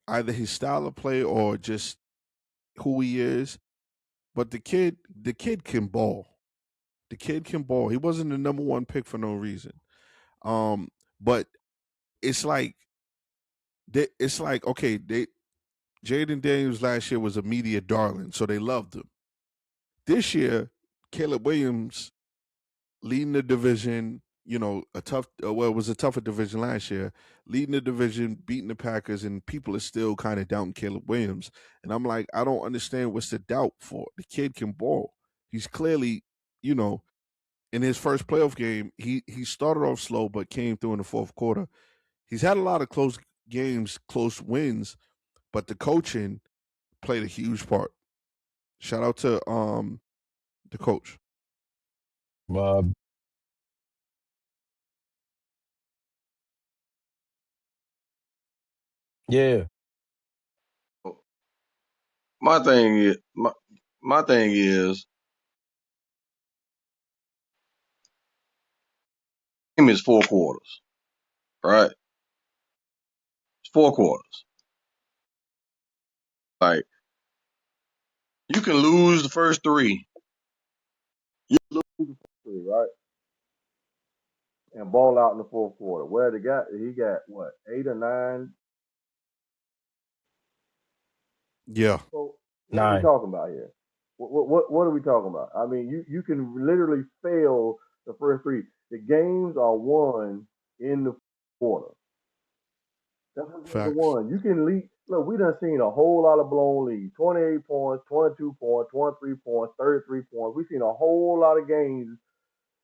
either his style of play or just who he is, but the kid can ball. The kid can ball. He wasn't the number one pick for no reason. But it's like okay, Jaden Daniels last year was a media darling, so they loved him. This year, Caleb Williams leading the division. It was a tougher division last year. Leading the division, beating the Packers, and people are still kind of doubting Caleb Williams. And I'm like, I don't understand what's the doubt for. The kid can ball. He's clearly, you know, in his first playoff game, he started off slow but came through in the fourth quarter. He's had a lot of close games, close wins, but the coaching played a huge part. Shout out to the coach. Bob. Yeah. My thing is my thing is game is 4 quarters, right? It's 4 quarters. Like you can lose the first three. You lose the first three, right? And ball out in the fourth quarter. Where the guy he got what 8 or 9. Yeah, So what are we 9. talking about here? What are we talking about? I mean, you can literally fail the first three. The games are won in the quarter. That's what games are facts. won. You can lead. Look, we done seen a whole lot of blown leads. 28 points, 22 points, 23 points, 33 points. We've seen a whole lot of games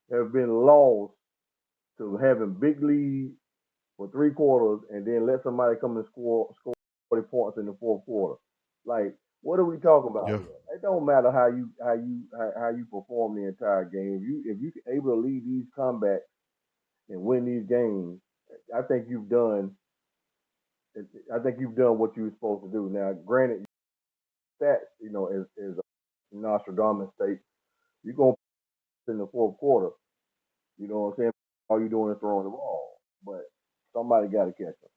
that have been lost to having big leads for 3 quarters and then let somebody come and score 40 points in the fourth quarter. Like, what are we talking about Yeah, here? It don't matter how you perform the entire game. If you able to lead these comebacks and win these games, I think you've done. I think you've done what you were supposed to do. Now, granted, stats, is Nostradamus state, you're gonna in the fourth quarter. You know what I'm saying? All you doing is throwing the ball, but somebody got to catch them.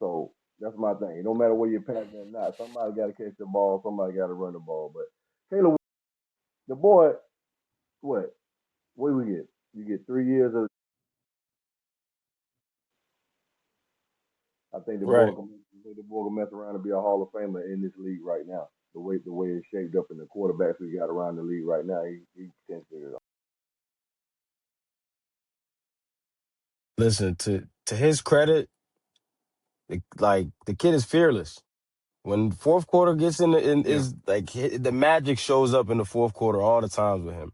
So that's my thing. No matter where you're passing or not, somebody got to catch the ball. Somebody got to run the ball. But Taylor, the boy, what? What do we get? You get 3 years of. I think the boy Right. can. I think the boy can mess around and be a Hall of Famer in this league right now. The way it's shaped up and the quarterbacks we got around the league right now, he can figure it out. Listen, to his credit, like the kid is fearless. When fourth quarter gets in yeah, is like the magic shows up in the fourth quarter all the times with him.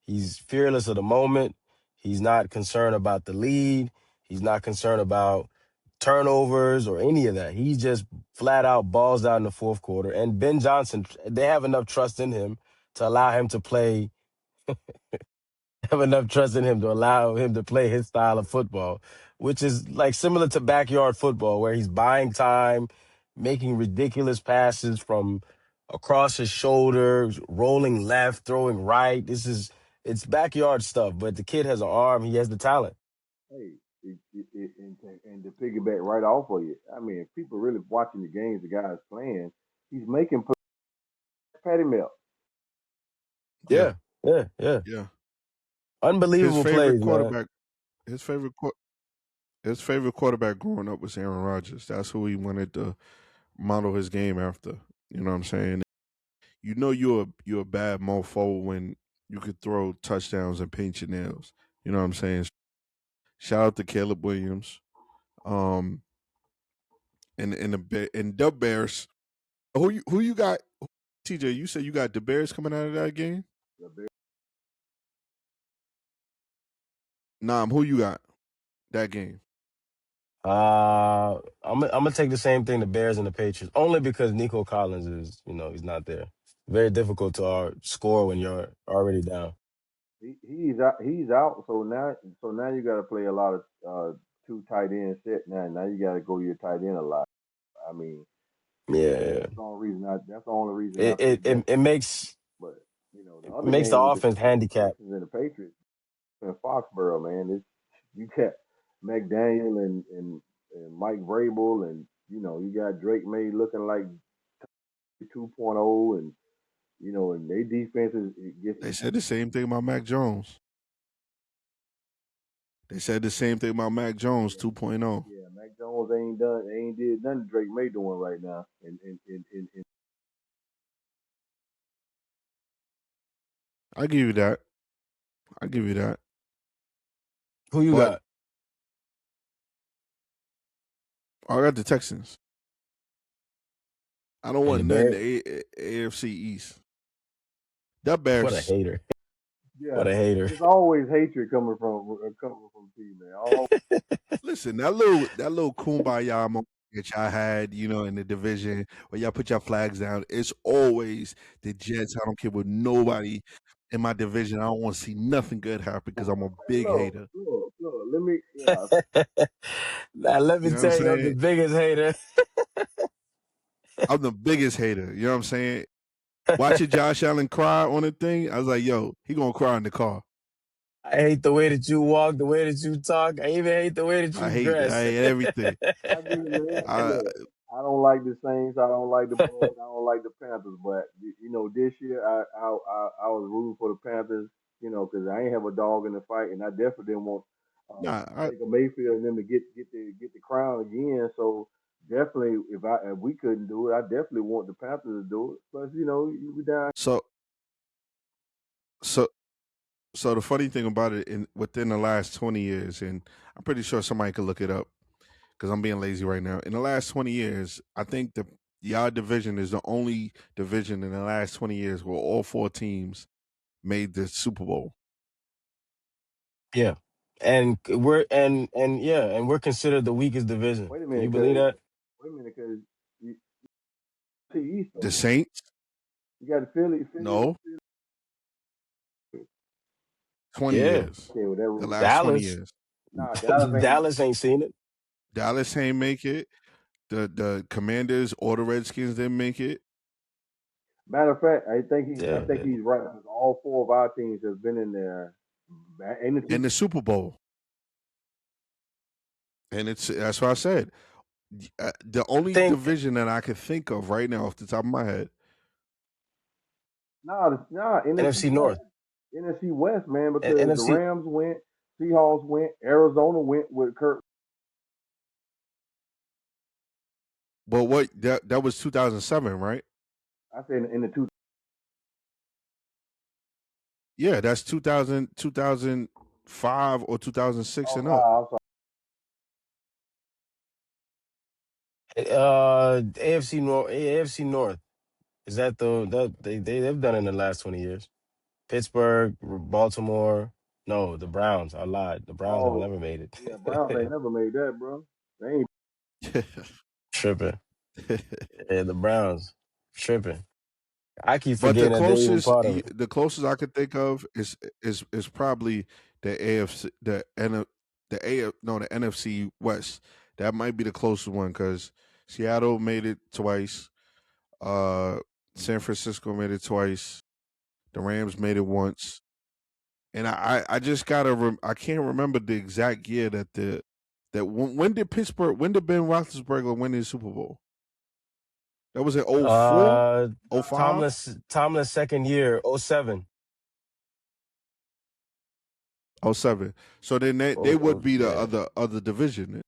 He's fearless of the moment. He's not concerned about the lead. He's not concerned about turnovers or any of that. He just flat out balls out in the fourth quarter. And Ben Johnson, they have enough trust in him to allow him to play have enough trust in him to allow him to play his style of football, which is like similar to backyard football, where he's buying time, making ridiculous passes from across his shoulders, rolling left, throwing right. It's backyard stuff, but the kid has an arm. He has the talent. Hey, and to piggyback right off of you, I mean, if people really watching the games the guy's playing, he's making Patty Melt. yeah, Yeah, yeah, yeah. yeah. His Unbelievable favorite plays, man. quarterback, his favorite qu- his favorite quarterback growing up was Aaron Rodgers. That's who he wanted to model his game after. You know what I'm saying? You know you're a bad mofo when you could throw touchdowns and paint your nails. You know what I'm saying? Shout out to Caleb Williams. Um, and the Bears. Who you got? TJ, you said you got the Bears coming out of that game. Nah, who you got that game? I'm gonna take the same thing, the Bears and the Patriots, only because Nico Collins is, he's not there. Very difficult to score when you're already down. He's out. He's out. So now you got to play a lot of two tight end set. Now you got to go your tight end a lot. I mean, Yeah, that's the only reason. That's the only reason I it say it that. it, it makes But the it other makes the game with offense the handicapped. Texans and the Patriots in Foxborough, man, you got McDaniel and Mike Vrabel, and you got Drake May looking like 2.0, and and their defense it gets They said the same thing about Mac Jones. They said the same thing about Mac Jones yeah, 2.0. yeah. Mac Jones ain't did nothing Drake May doing right now, and I give you that. I give you that. Who you But got? I got the Texans. I don't And want the nothing Bears? to AFC East. The What a Bears. hater! yeah, What a hater! there's always hatred coming from T, man. Listen, that little kumbaya moment that y'all had, in the division where y'all put your flags down. It's always the Jets. I don't care what nobody in my division. I don't want to see nothing good happen because I'm a Hey, big look, hater. look, look. Let me, yeah. Now let You me know what I'm tell you, I'm the saying? biggest hater. I'm the biggest hater. You know what I'm saying? Watching Josh Allen cry on the thing, I was like, yo, he gonna cry in the car. I hate the way that you walk, the way that you talk. I even hate the way that you I dress. hate everything. I get it, man. Hey, I look, I don't like the Saints. I don't like the Bucks. I don't like the Panthers. But this year I was rooting for the Panthers. Because I ain't have a dog in the fight, and I definitely didn't want nah, Baker Mayfield and them to get the crown again. So definitely, if we couldn't do it, I definitely want the Panthers to do it. Plus, you be down. so so so the funny thing about it, within the last 20 years, and I'm pretty sure somebody could look it up because I'm being lazy right now. In the last 20 years, I think the Yard division is the only division in the last 20 years where all four teams made the Super Bowl. Yeah. And we're considered the weakest division. Wait a Can you minute, believe cause that? you see East The though. Saints, You got the Philly. no, 20 Yeah. years. Okay, well The that last 20 Dallas. years. nah, Dallas ain't. Dallas ain't seen it. Dallas ain't make it. The Commanders or the Redskins didn't make it. Matter of fact, I Yeah. think he's right. Because all four of our teams have been in there. In the two, In the Super Bowl. And that's what I said. The I only think division that I could think of right now off the top of my head. nah, NFC NFC West, North. NFC West, man, And because the NFC Rams went, Seahawks went, Arizona went with Kurt. But what that was 2007, right? I said in the two. Yeah, that's 2005 or 2006 Oh, and up. wow, I'm sorry. AFC North. Is that they've done it in the last 20 years. Pittsburgh, Baltimore. No, the Browns. I lied. The Browns have Oh, never made yeah, Browns ain't it. never made that, bro. They ain't. Tripping. Yeah, the Browns. Tripping. I keep But forgetting that they're even part of it. the closest I could think of is probably the AFC, the NFC West. That might be the closest one because Seattle made it twice. Uh, San Francisco made it twice. The Rams made it once. And I just gotta I can't remember the exact year when did when did Ben Roethlisberger win his Super Bowl? That was in '04, Uh '05, Tomlin's second year, '07. '07. So then they Oh, would oh, be the yeah. other division.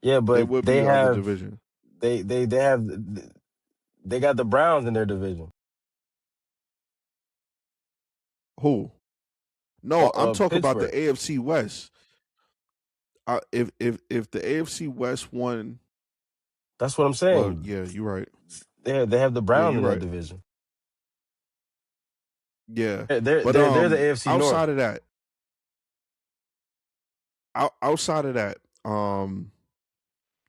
Yeah, They but would be they the other have division. they have they got the Browns in their division. Who? No, I'm talking about the Pittsburgh. AFC West. If the AFC West won, That's what I'm well, saying. yeah, you're right. They have the Yeah, Browns you're in that right. division. Yeah, but They're the AFC North. outside of that, outside of that,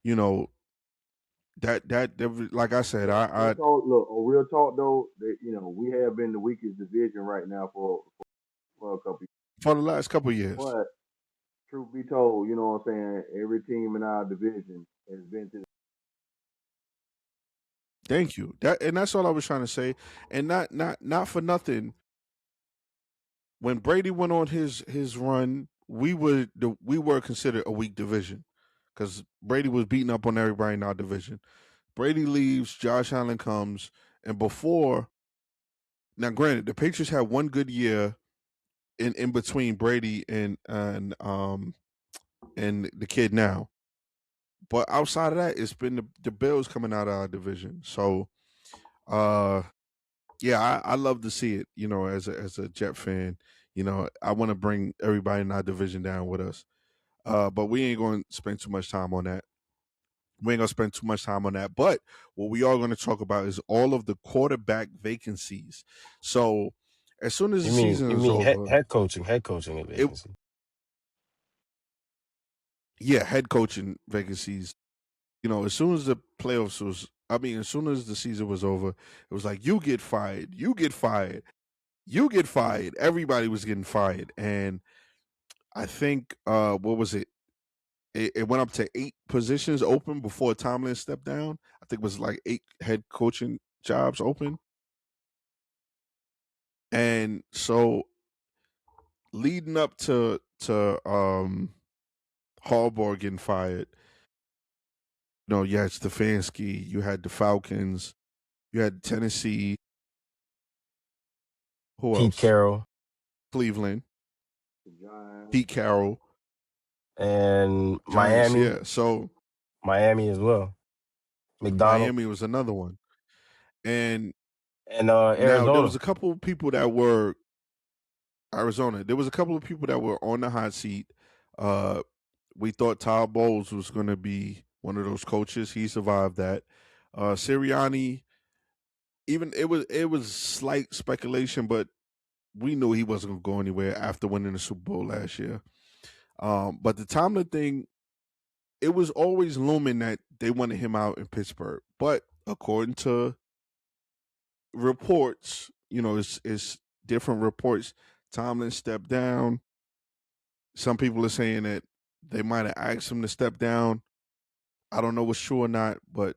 you know like I said, Look, real I talk. Look, on real talk though, that we have been the weakest division right now for a couple. for the last couple of years. But truth be told, you know what I'm saying. Every team in our division has been to. Thank you. That's all I was trying to say. And not for nothing. When Brady went on his run, we were considered a weak division because Brady was beating up on everybody in our division. Brady leaves, Josh Allen comes, and before now, granted, the Patriots had one good year in between Brady and the kid now, but outside of that, it's been the Bills coming out of our division. So, uh, yeah, I love to see it. As a Jet fan, I want to bring everybody in our division down with us. But we ain't going to spend too much time on that. We ain't gonna spend too much time on that. But what we are going to talk about is all of the quarterback vacancies. So as soon as the season You is mean over, head coaching it vacancy. Yeah, head coaching vacancies. As soon as the playoffs was, I mean, as soon as the season was over, it was like, you get fired, you get fired, you get fired. Everybody was getting fired. And I think, what was it? It went up to 8 positions open before Tomlin stepped down. I think it was like 8 head coaching jobs open. And so leading up to Harbaugh getting fired, you had Stefanski, you had the Falcons, you had Tennessee. Who Pete else? Carroll Cleveland, The Giants. Pete Carroll, and Giants. Miami, Yeah. So Miami as well. McDonald Miami was another one. And and now there was Arizona. a couple of people that were Arizona. There was a couple of people that were on the hot seat. Uh, we thought Todd Bowles was going to be one of those coaches. He survived that. Sirianni, even it was slight speculation, but we knew he wasn't going to go anywhere after winning the Super Bowl last year. But the Tomlin thing, it was always looming that they wanted him out in Pittsburgh. But according to reports, it's different reports. Tomlin stepped down. Some people are saying that they might have asked him to step down. I don't know what's true or not, but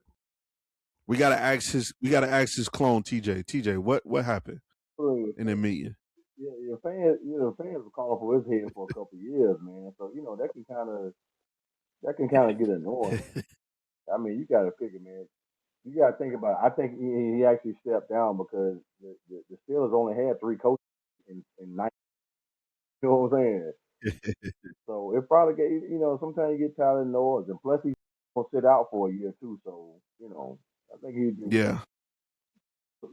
we gotta ask his clone TJ. TJ, what happened Look, in the meeting? yeah, your fans were calling for his head for a couple of years, man. So that can kind of get annoying. I mean, you got to figure, man. You got to think about it. I think he actually stepped down because the Steelers only had three coaches in 90. You know what I'm saying? So it probably get sometimes you get tired of the noise, and plus he's gonna sit out for a year too. So I think he just Yeah,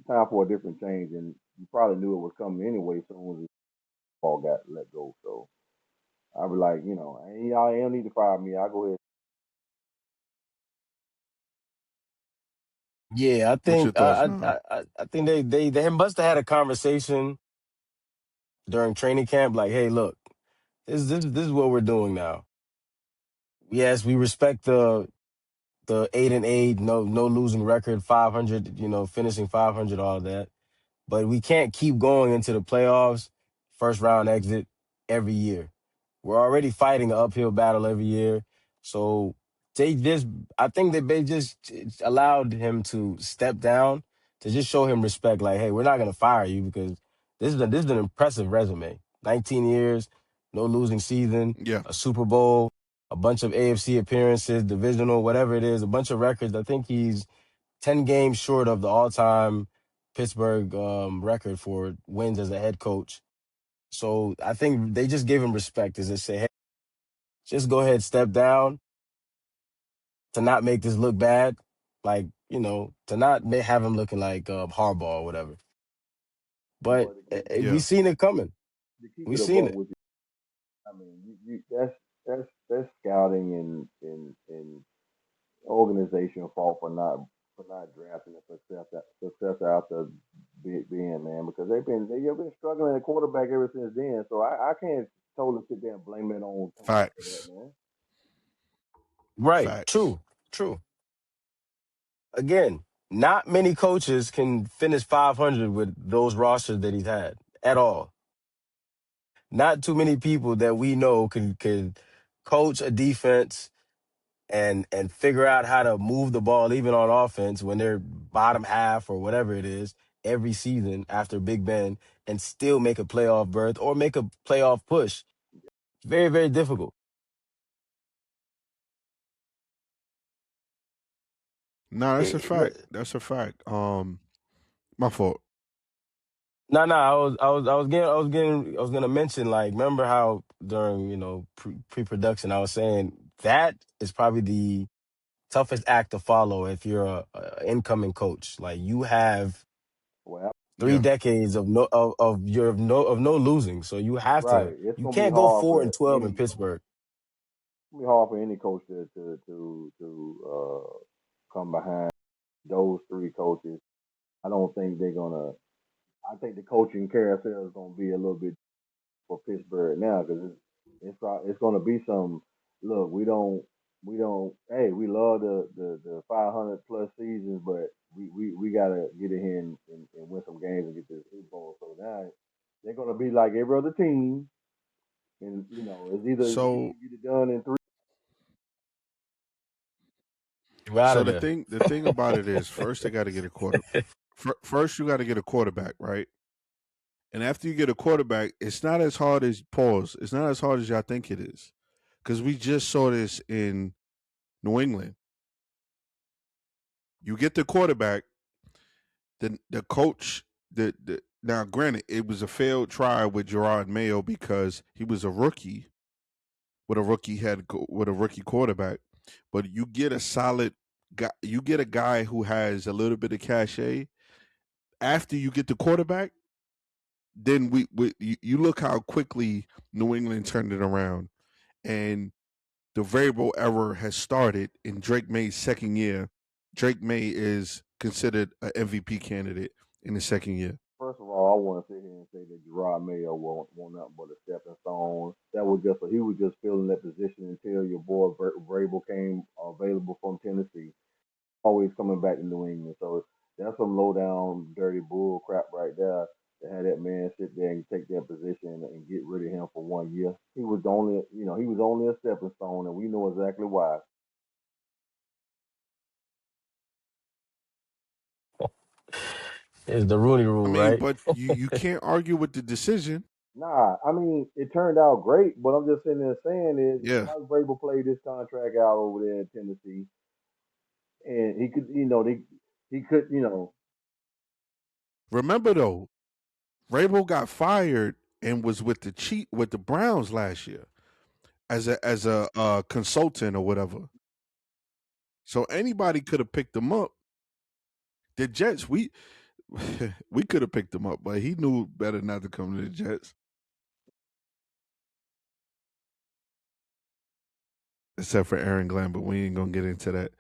time for a different change, and you probably knew it was coming anyway. Soon as the ball got let go, so I'd be like, y'all ain't need to fire me. I'll go ahead. Yeah, I what's your think thoughts now? I think they must have had a conversation during training camp. Like, hey, look, this is what we're doing now. Yes, we respect the 8-8, no losing record, 500, finishing 500, all that. But we can't keep going into the playoffs, first round exit every year. We're already fighting an uphill battle every year. So they just, I think that they just allowed him to step down to just show him respect. Like, hey, we're not going to fire you because this is an impressive resume. 19 years, no losing season, Yeah, a Super Bowl, a bunch of AFC appearances, divisional, whatever it is, a bunch of records. I think he's 10 games short of the all-time Pittsburgh record for wins as a head coach. So I think they just gave him respect as they say, hey, just go ahead, step down to not make this look bad. Like, to not have him looking like Harbaugh or whatever. But But to we yeah. seen it coming. keep We it a seen buck it. with you, I mean, that's scouting and organization fault for not drafting a successor after being, man, because they've been struggling at quarterback ever since then. So I can't totally sit there and blame it on for that, Facts. man. Right. Facts. True. True. Again, not many coaches can finish 500 with those rosters that he's had at all. Not too many people that we know can coach a defense and figure out how to move the ball even on offense when they're bottom half or whatever it is every season after Big Ben and still make a playoff berth or make a playoff push. Very, very difficult. No, that's a Eh, fact. That's a fact. My fault. No, no, I was gonna mention, like, remember how during pre-production I was saying that is probably the toughest act to follow if you're a incoming coach. Like, you have Well, Yeah. decades of no losing. So right. It's you gonna be can't go hard four for and 12 in any. Pittsburgh. It's gonna be hard for any coach to come behind those three coaches. I don't think they're gonna. I think the coaching carousel is gonna be a little bit for Pittsburgh now because it's going to be some. look, we don't. Hey, we love the 500 plus seasons, but we gotta get in here and win some games and get this Super Bowl. So now they're gonna be like every other team, and it's either you So can get it done in three. You out so of the there. thing about it is, first they got to get a quarter. First you got to get a quarterback, right? And after you get a quarterback, it's not as hard as pause. It's not as hard as y'all think it is, because we just saw this in New England. You get the quarterback, the coach. The now, granted, it was a failed try with Gerard Mayo because he was a rookie with a rookie quarterback. But you get a solid guy. You get a guy who has a little bit of cachet. After you get the quarterback, then you look how quickly New England turned it around, and the variable error has started in Drake May's second year. Drake May is considered an MVP candidate in the second year. First of all, I want to sit here and say that Gerard Mayo won't nothing but a stepping stone. That was just he was just filling that position until your boy Vrabel came available from Tennessee. Always coming back to New England. So that's some low down, dirty bull crap right there. To have that man sit there and take that position and get rid of him for 1 year. He was only a stepping stone, and we know exactly why. It's the Rooney I Rule, mean, right? but you can't argue with the decision. Nah, I mean it turned out great, but I'm just sitting there saying is Yeah. Mike Vrabel played this contract out over there in Tennessee, and he could, he could, Remember though, Rabel got fired and was with the Browns last year as a consultant or whatever. So anybody could have picked him up. The Jets, we could have picked him up, but he knew better not to come to the Jets. Except for Aaron Glenn, but we ain't gonna get into that.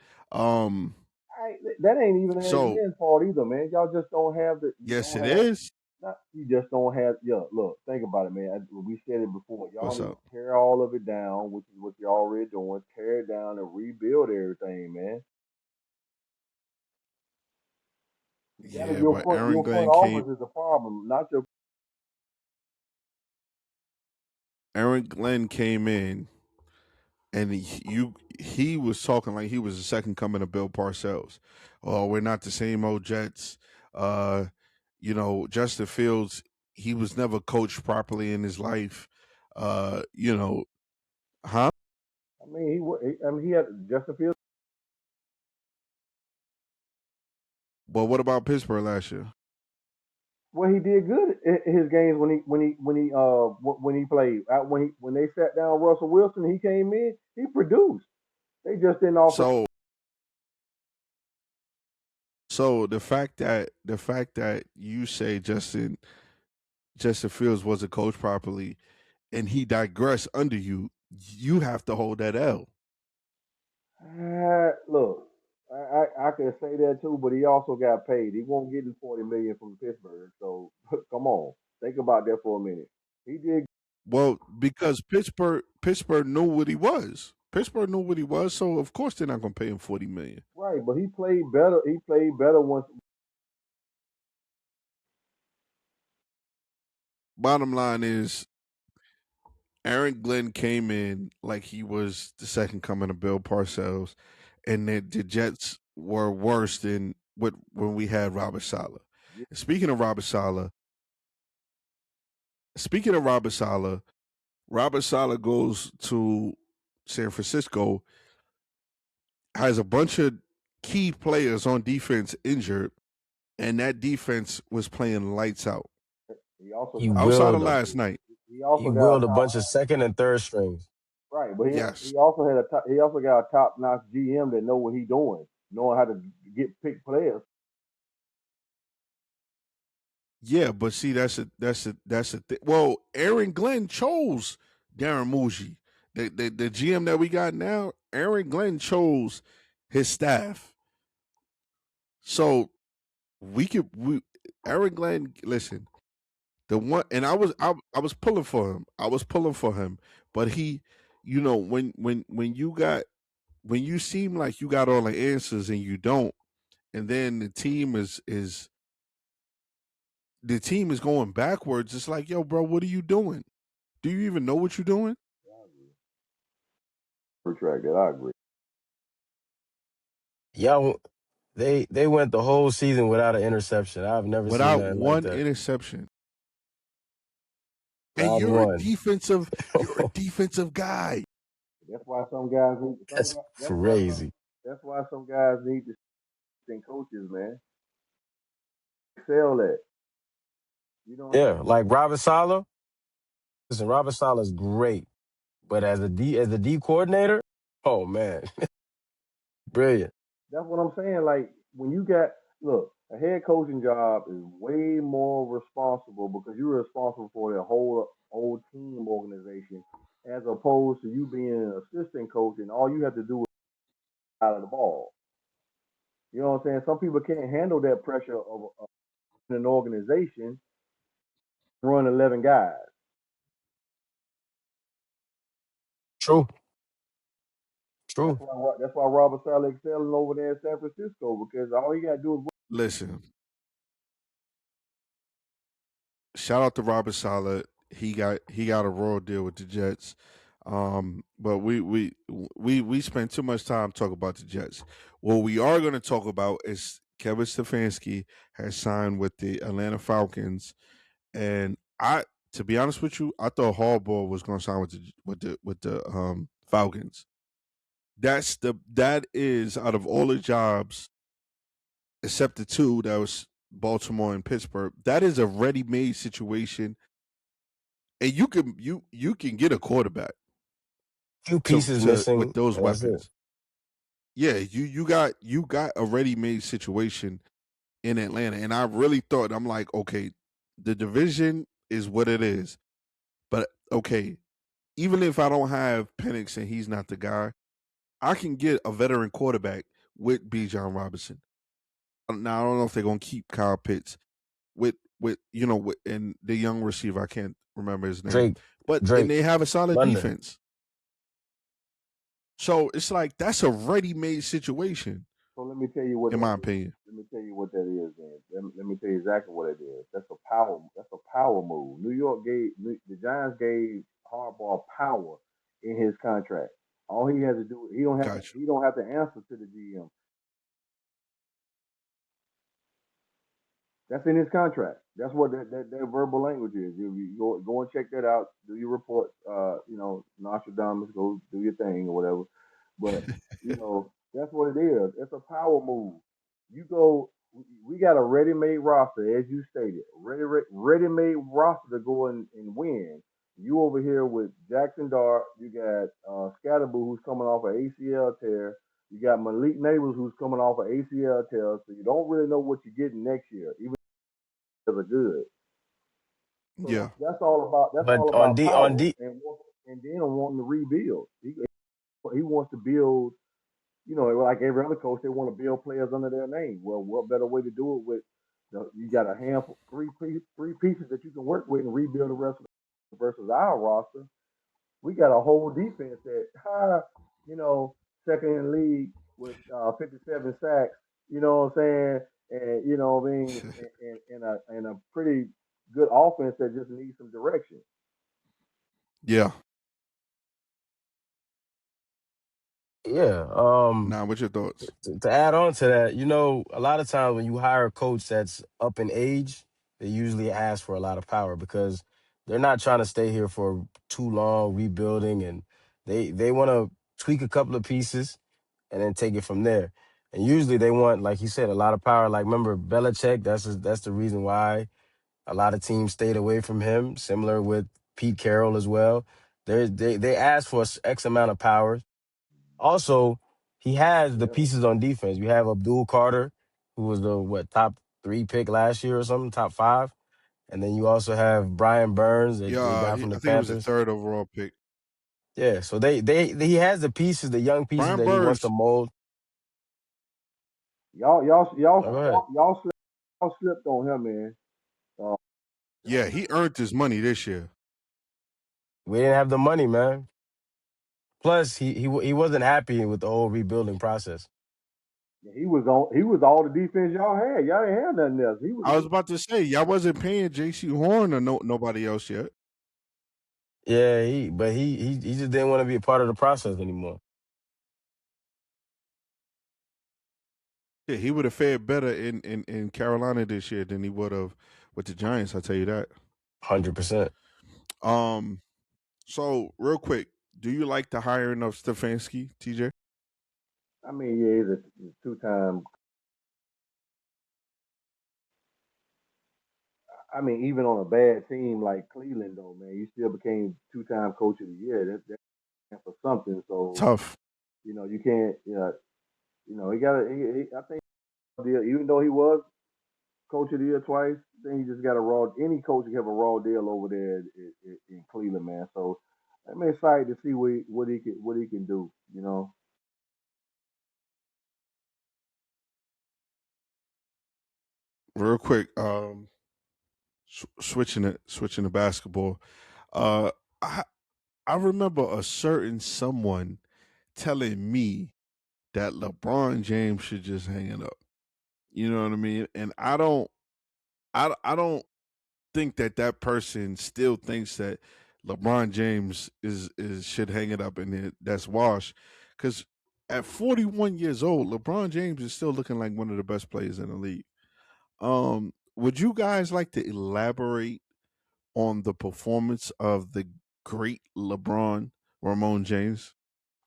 that ain't even Aaron So Glenn's fault either, man. Y'all just don't have you yes, don't it have is. not you just don't have. Yeah, look, think about it, man. We said it before. Y'all What's need up? to tear all of it down, which is what you're already doing. Tear it down and rebuild everything, man. You got to Yeah, but Aaron your front Glenn came. office is the problem, not your. Aaron Glenn came in, and he was talking like he was the second coming of Bill Parcells. Oh, we're not the same old Jets. Uh, Justin Fields, he was never coached properly in his life. Huh? I mean, I mean, he had Justin Fields. But what about Pittsburgh last year? Well, he did good in his games when he played. When they sat down Russell Wilson, he came in. He produced. They just didn't offer. So so the fact that you say Justin Fields wasn't coached properly and he digressed under you, you have to hold that L. Look, I can say that too, but he also got paid. He won't get his 40 million from Pittsburgh. So come on, think about that for a minute. He did Well, because Pittsburgh knew what he was. Pittsburgh knew what he was, so of course they're not going to pay him 40 million. right, but he played better. He played better once. Bottom line is, Aaron Glenn came in like he was the second coming of Bill Parcells, and the Jets were worse than when we had Robert Saleh. And speaking of Robert Saleh goes to San Francisco, has a bunch of key players on defense injured, and that defense was playing lights out He also He got outside of willed a last night. he he also got a willed a top bunch of second and third strings. right, but Yes. he also had he also got a top notch GM that know what he doing, knowing how to get pick players. Yeah, but see, that's a thing. Well, Aaron Glenn chose Darren Muji, the GM that we got now. Aaron Glenn chose his staff, so we Aaron Glenn. Listen, the one, and I was pulling for him. I was pulling for him, but you know, when you seem like you got all the answers and you don't, and then the team is going backwards. It's like, yo, bro, what are you doing? Do you even know what you're doing? I agree. Retract that. I agree. Y'all, they went the whole season without an interception. I've never seen Without nothing like one that. interception. And Not one. you're a defensive guy. That's why some guys need some. That's Guys. crazy. That's why some guys need to think coaches, man. Excel at. You know what I'm Yeah, like Robert Saleh. Listen, Robert Saleh is great, but as a D coordinator, oh man, brilliant. That's what I'm saying. Like when you got look, a head coaching job is way more responsible because you're responsible for the whole team organization, as opposed to you being an assistant coach and all you have to do is out of the ball. You know what I'm saying? Some people can't handle that pressure of an organization run 11 guys. True, true. That's why Robert Saleh excelling over there in San Francisco because all he got to do is Listen, shout out to Robert Sala. He got a raw deal with the Jets. But we spent too much time talking about the Jets. What we are going to talk about is Kevin Stefanski has signed with the Atlanta Falcons, and to be honest with you, I thought Harbaugh was going to sign with the Falcons. That is out of all the jobs except the two that was Baltimore and Pittsburgh. That is a ready-made situation, and you can get a quarterback Few to pieces with missing, those and that's it. weapons. Yeah, you got a ready-made situation in Atlanta, and I really thought I'm like, okay, the division is what it is, but okay, even if I don't have Penix and he's not the guy, I can get a veteran quarterback with Bijan Robinson. Now I don't know if they're gonna keep Kyle Pitts with and the young receiver, I can't remember his name, Drake, but and Drake, they have a solid London. defense. So it's like that's a ready-made situation, so let me tell you what in that my is. opinion. Let me tell you what that is, man. Let me tell you exactly what it is. That's a power. That's a power move. The Giants gave Harbaugh power in his contract. All he has to do, Gotcha. he don't have to answer to the GM. That's in his contract. That's what that verbal language is. You go and check that out. Do your report. Nostradamus, go do your thing or whatever. But that's what it is. It's a power move. You go. We got a ready-made roster, as you stated. Ready-made roster to go and win. You over here with Jackson Dart. You got Scatterboo, who's coming off an ACL tear. You got Malik Neighbors, who's coming off an ACL tear. So you don't really know what you're getting next year, even are good. So Yeah, that's But all about on power D, and then wanting to rebuild. He wants to build. Like every other coach, they want to build players under their name. Well, what better way to do it with you got a handful, three pieces that you can work with and rebuild the rest of versus our roster. We got a whole defense that, second in the league with 57 sacks. You know what I'm saying? And I mean, and a pretty good offense that just needs some direction. yeah. yeah. Now, what's your thoughts? To add on to that, a lot of times when you hire a coach that's up in age, they usually ask for a lot of power because they're not trying to stay here for too long rebuilding, and they want to tweak a couple of pieces and then take it from there. And usually they want, like you said, a lot of power. Like remember Belichick, that's the reason why a lot of teams stayed away from him. Similar with Pete Carroll as well. They ask for X amount of power. Also, he has the Yeah, pieces on defense. You have Abdul Carter, who was the top 3 pick last year or something, top 5, and then you also have Brian Burns that they Yeah, got from I the think it was the Panthers. third overall pick. Yeah, so he has the pieces, the young pieces Brian that he wants to Burns. mold. y'all y'all y'all Oh, go ahead. y'all slipped on him, man. Uh, y'all Yeah, he earned his money this year. We didn't have the money, man. Plus, he wasn't happy with the whole rebuilding process. He was all the defense y'all had. Y'all didn't have nothing else. He was I was about to say y'all wasn't paying J.C. Horn or nobody else yet. Yeah, he just didn't want to be a part of the process anymore. Yeah, he would have fared better in Carolina this year than he would have with the Giants. I'll tell you that. 100%. Um, so real quick, do you like the hiring of Stefanski, TJ? I mean, yeah, he's a two-time. I mean, even on a bad team like Cleveland, though, man, you still became two-time coach of the year. That's for something. So Tough. you can't. He got. I think deal. Even though he was coach of the year twice, I think he just got a raw. Any coach can have a raw deal over there in Cleveland, man. So I'm excited to see what he can do. Real quick, switching to basketball. Uh, I I remember a certain someone telling me that LeBron James should just hang it up. You know what I mean? And I don't think that person still thinks that LeBron James is should hang it up and that's wash. Because at 41 years old, LeBron James is still looking like one of the best players in the league. Would you guys like to elaborate on the performance of the great LeBron Ramon James?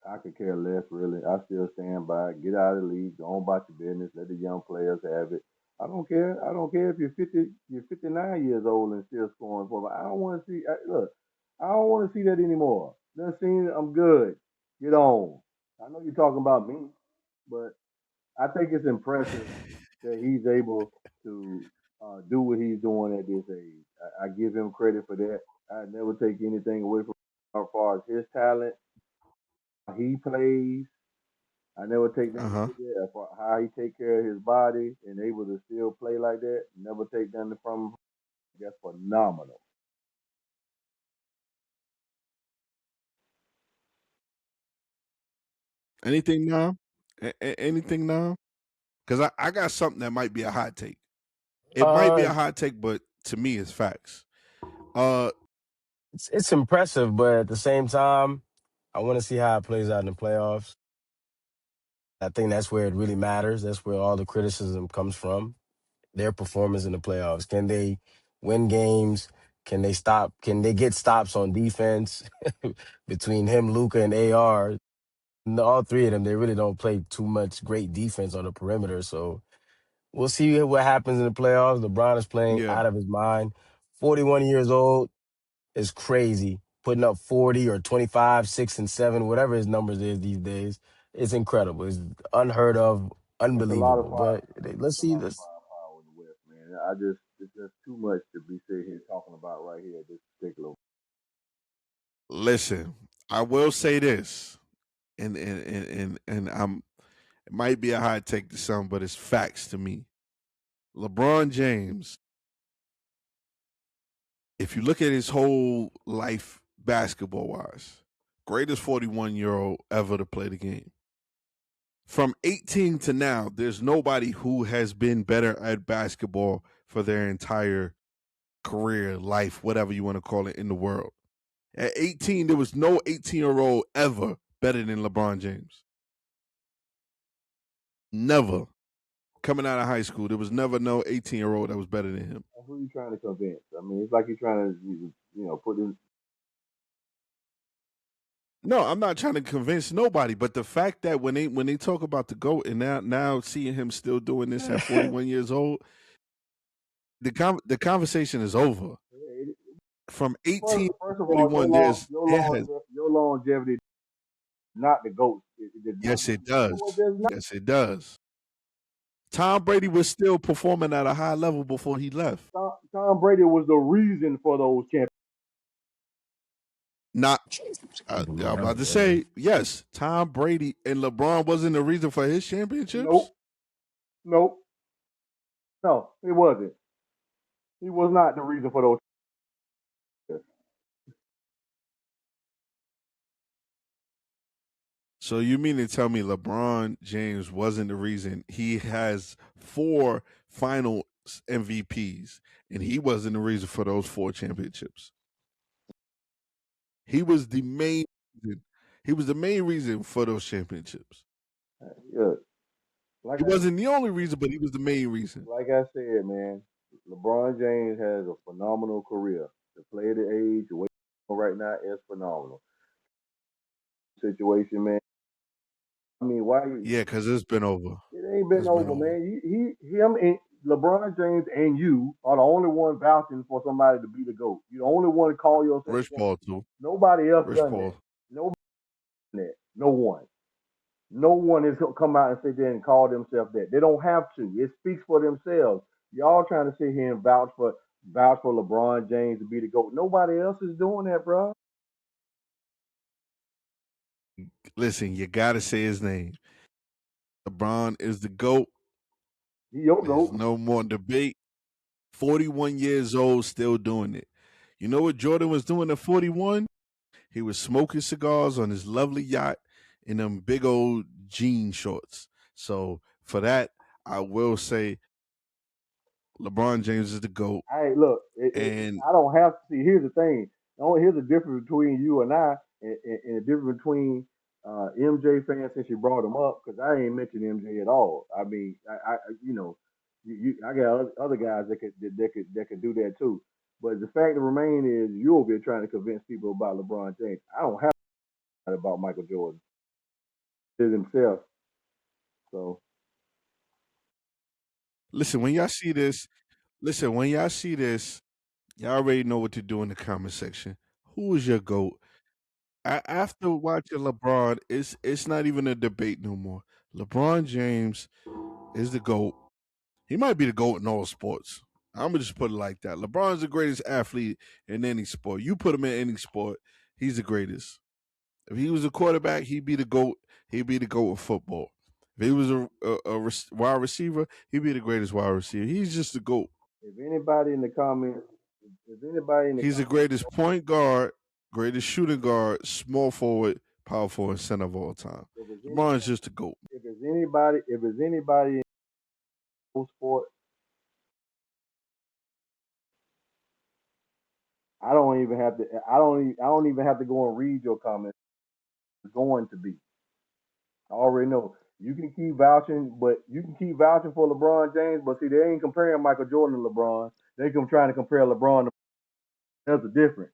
I could care less, really. I still stand by it. Get out of the league. Go on about your business. Let the young players have it. I don't care. I don't care if you're 59 years old and still scoring for. I don't want to see. Look, I don't want to see that anymore. Done seen it. I'm good. Get on. I know you're talking about me, but I think it's impressive that he's able to do what he's doing at this age. I give him credit for that. I never take anything away from him as far as his talent. He plays. I never take Uh nothing huh. away from that. How he take care of his body and able to still play like that. Never take nothing from him. That's phenomenal. Anything now? Anything now? Because I got something that might be a hot take. It might be Uh, a hot take, but to me, it's facts. Uh, it's impressive, but at the same time, I want to see how it plays out in the playoffs. I think that's where it really matters. That's where all the criticism comes from. Their performance in the playoffs. Can they win games? Can they stop? Can they get stops on defense? Between him, Luca, and AR, all three of them, they really don't play too much great defense on the perimeter. So we'll see what happens in the playoffs. LeBron is playing yeah. out of his mind. 41 years old is crazy. Putting up 40 or 25, 6 and 7, whatever his numbers is these days. It's incredible. It's unheard of, It's a lot of unbelievable. fire. But let's It's a see lot of this. firepower in the West, man. It's just too much to be sitting here talking about right here. This particular. Listen, I will say this, and I'm. It might be a hot take to some, but it's facts to me. LeBron James, if you look at his whole life basketball wise, greatest 41-year-old ever to play the game. From 18 to now, there's nobody who has been better at basketball for their entire career, life, whatever you want to call it, in the world. At 18, there was no 18-year-old ever better than LeBron James. Never. Coming out of high school, there was never no 18-year-old that was better than him. Who are you trying to convince? I mean, it's like you're trying to, put in. No, I'm not trying to convince nobody, but the fact that when they talk about the GOAT and now seeing him still doing this at 41 years old, the conversation is over. From 18 to First of all, 41, there has your longevity, not the goat. It does not. yes it No, it does. does not. Yes it does. Tom Brady was still performing at a high level before he left. Tom Brady was the reason for those championships. Not I'm about Whatever, to man. say yes. Tom Brady and LeBron wasn't the reason for his championships. Nope, nope, no, it wasn't. He was not the reason for those. So you mean to tell me LeBron James wasn't the reason he has 4 final MVPs and he wasn't the reason for those 4 championships? He was the main reason. He was the main reason for those championships. Yeah, like He wasn't the only reason, but he was the main reason. I said, man, LeBron James has a phenomenal career. To play at the age the way right now is phenomenal. Situation, man. I mean, why you? Yeah, because it's been over. It ain't been It's been over, over. man. Him, and LeBron James, and you are the only one vouching for somebody to be the GOAT. You're the only one to call yourself. Rich Paul too. Nobody else Rich done Paul. that. Nobody done that. No one. No one has come out and sit there and call themselves that. They don't have to. It speaks for themselves. Y'all trying to sit here and vouch for LeBron James to be the GOAT. Nobody else is doing that, bro. Listen, you gotta say his name. LeBron is the GOAT. He your There's GOAT. no more debate. 41 years old, still doing it. You know what Jordan was doing at 41? He was smoking cigars on his lovely yacht in them big old jean shorts. So for that, I will say LeBron James is the GOAT. Hey, look, And I don't have to see. Here's the thing. Here's the difference between you and I, and the difference between MJ fans since you brought him up, because I ain't mentioned MJ at all. I mean, I got other guys that could do that too. But the fact of remain is, you over here trying to convince people about LeBron James. I don't have about Michael Jordan. Is himself. So listen, when y'all see this, y'all already know what to do in the comment section. Who is your GOAT? After watching LeBron, it's not even a debate no more. LeBron James is the GOAT. He might be the GOAT in all sports. I'm gonna just put it like that. LeBron's the greatest athlete in any sport. You put him in any sport, he's the greatest. If he was a quarterback, he'd be the GOAT. He'd be the GOAT of football. If he was a wide receiver, he'd be the greatest wide receiver. He's just the GOAT. if anybody in the comments, if anybody in the He's the comments, greatest point guard, greatest shooting guard, small forward, power forward, center of all time. LeBron's just the GOAT. if it's anybody in no sport, I don't even have to. I don't even have to go and read your comments. It's going to be. I already know. You can keep vouching, but you can keep vouching for LeBron James. But see, they ain't comparing Michael Jordan to LeBron. They come trying to compare LeBron to. That's the difference.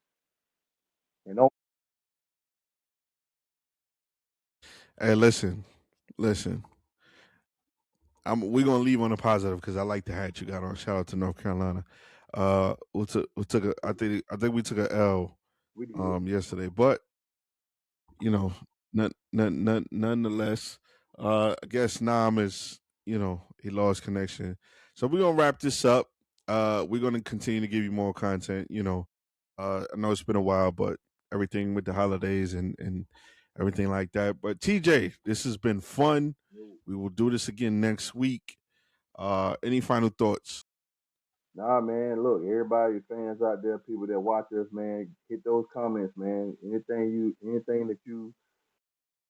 You know. Hey, listen. We're gonna leave on a positive because I like the hat you got on. Shout out to North Carolina. I think we took a L We did. yesterday, but you know, nonetheless, I guess Nam is, he lost connection. So we're gonna wrap this up. We're gonna continue to give you more content. I know it's been a while, but everything with the holidays and everything like that. But TJ, this has been fun. We will do this again next week. Any final thoughts? Nah, man. Look, everybody, fans out there, people that watch us, man, hit those comments, man. Anything that you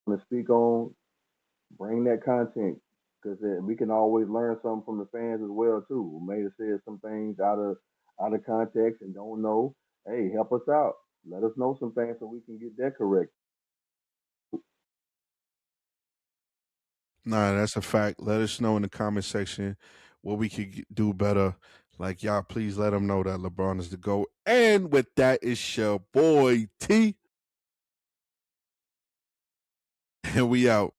want to speak on, bring that content, because we can always learn something from the fans as well too. We may have said some things out of context and don't know. Hey, help us out. Let us know some things so we can get that correct. Nah, that's a fact. Let us know in the comment section what we could do better. Like, y'all, please let them know that LeBron is the GOAT. And with that, it's your boy T. And we out.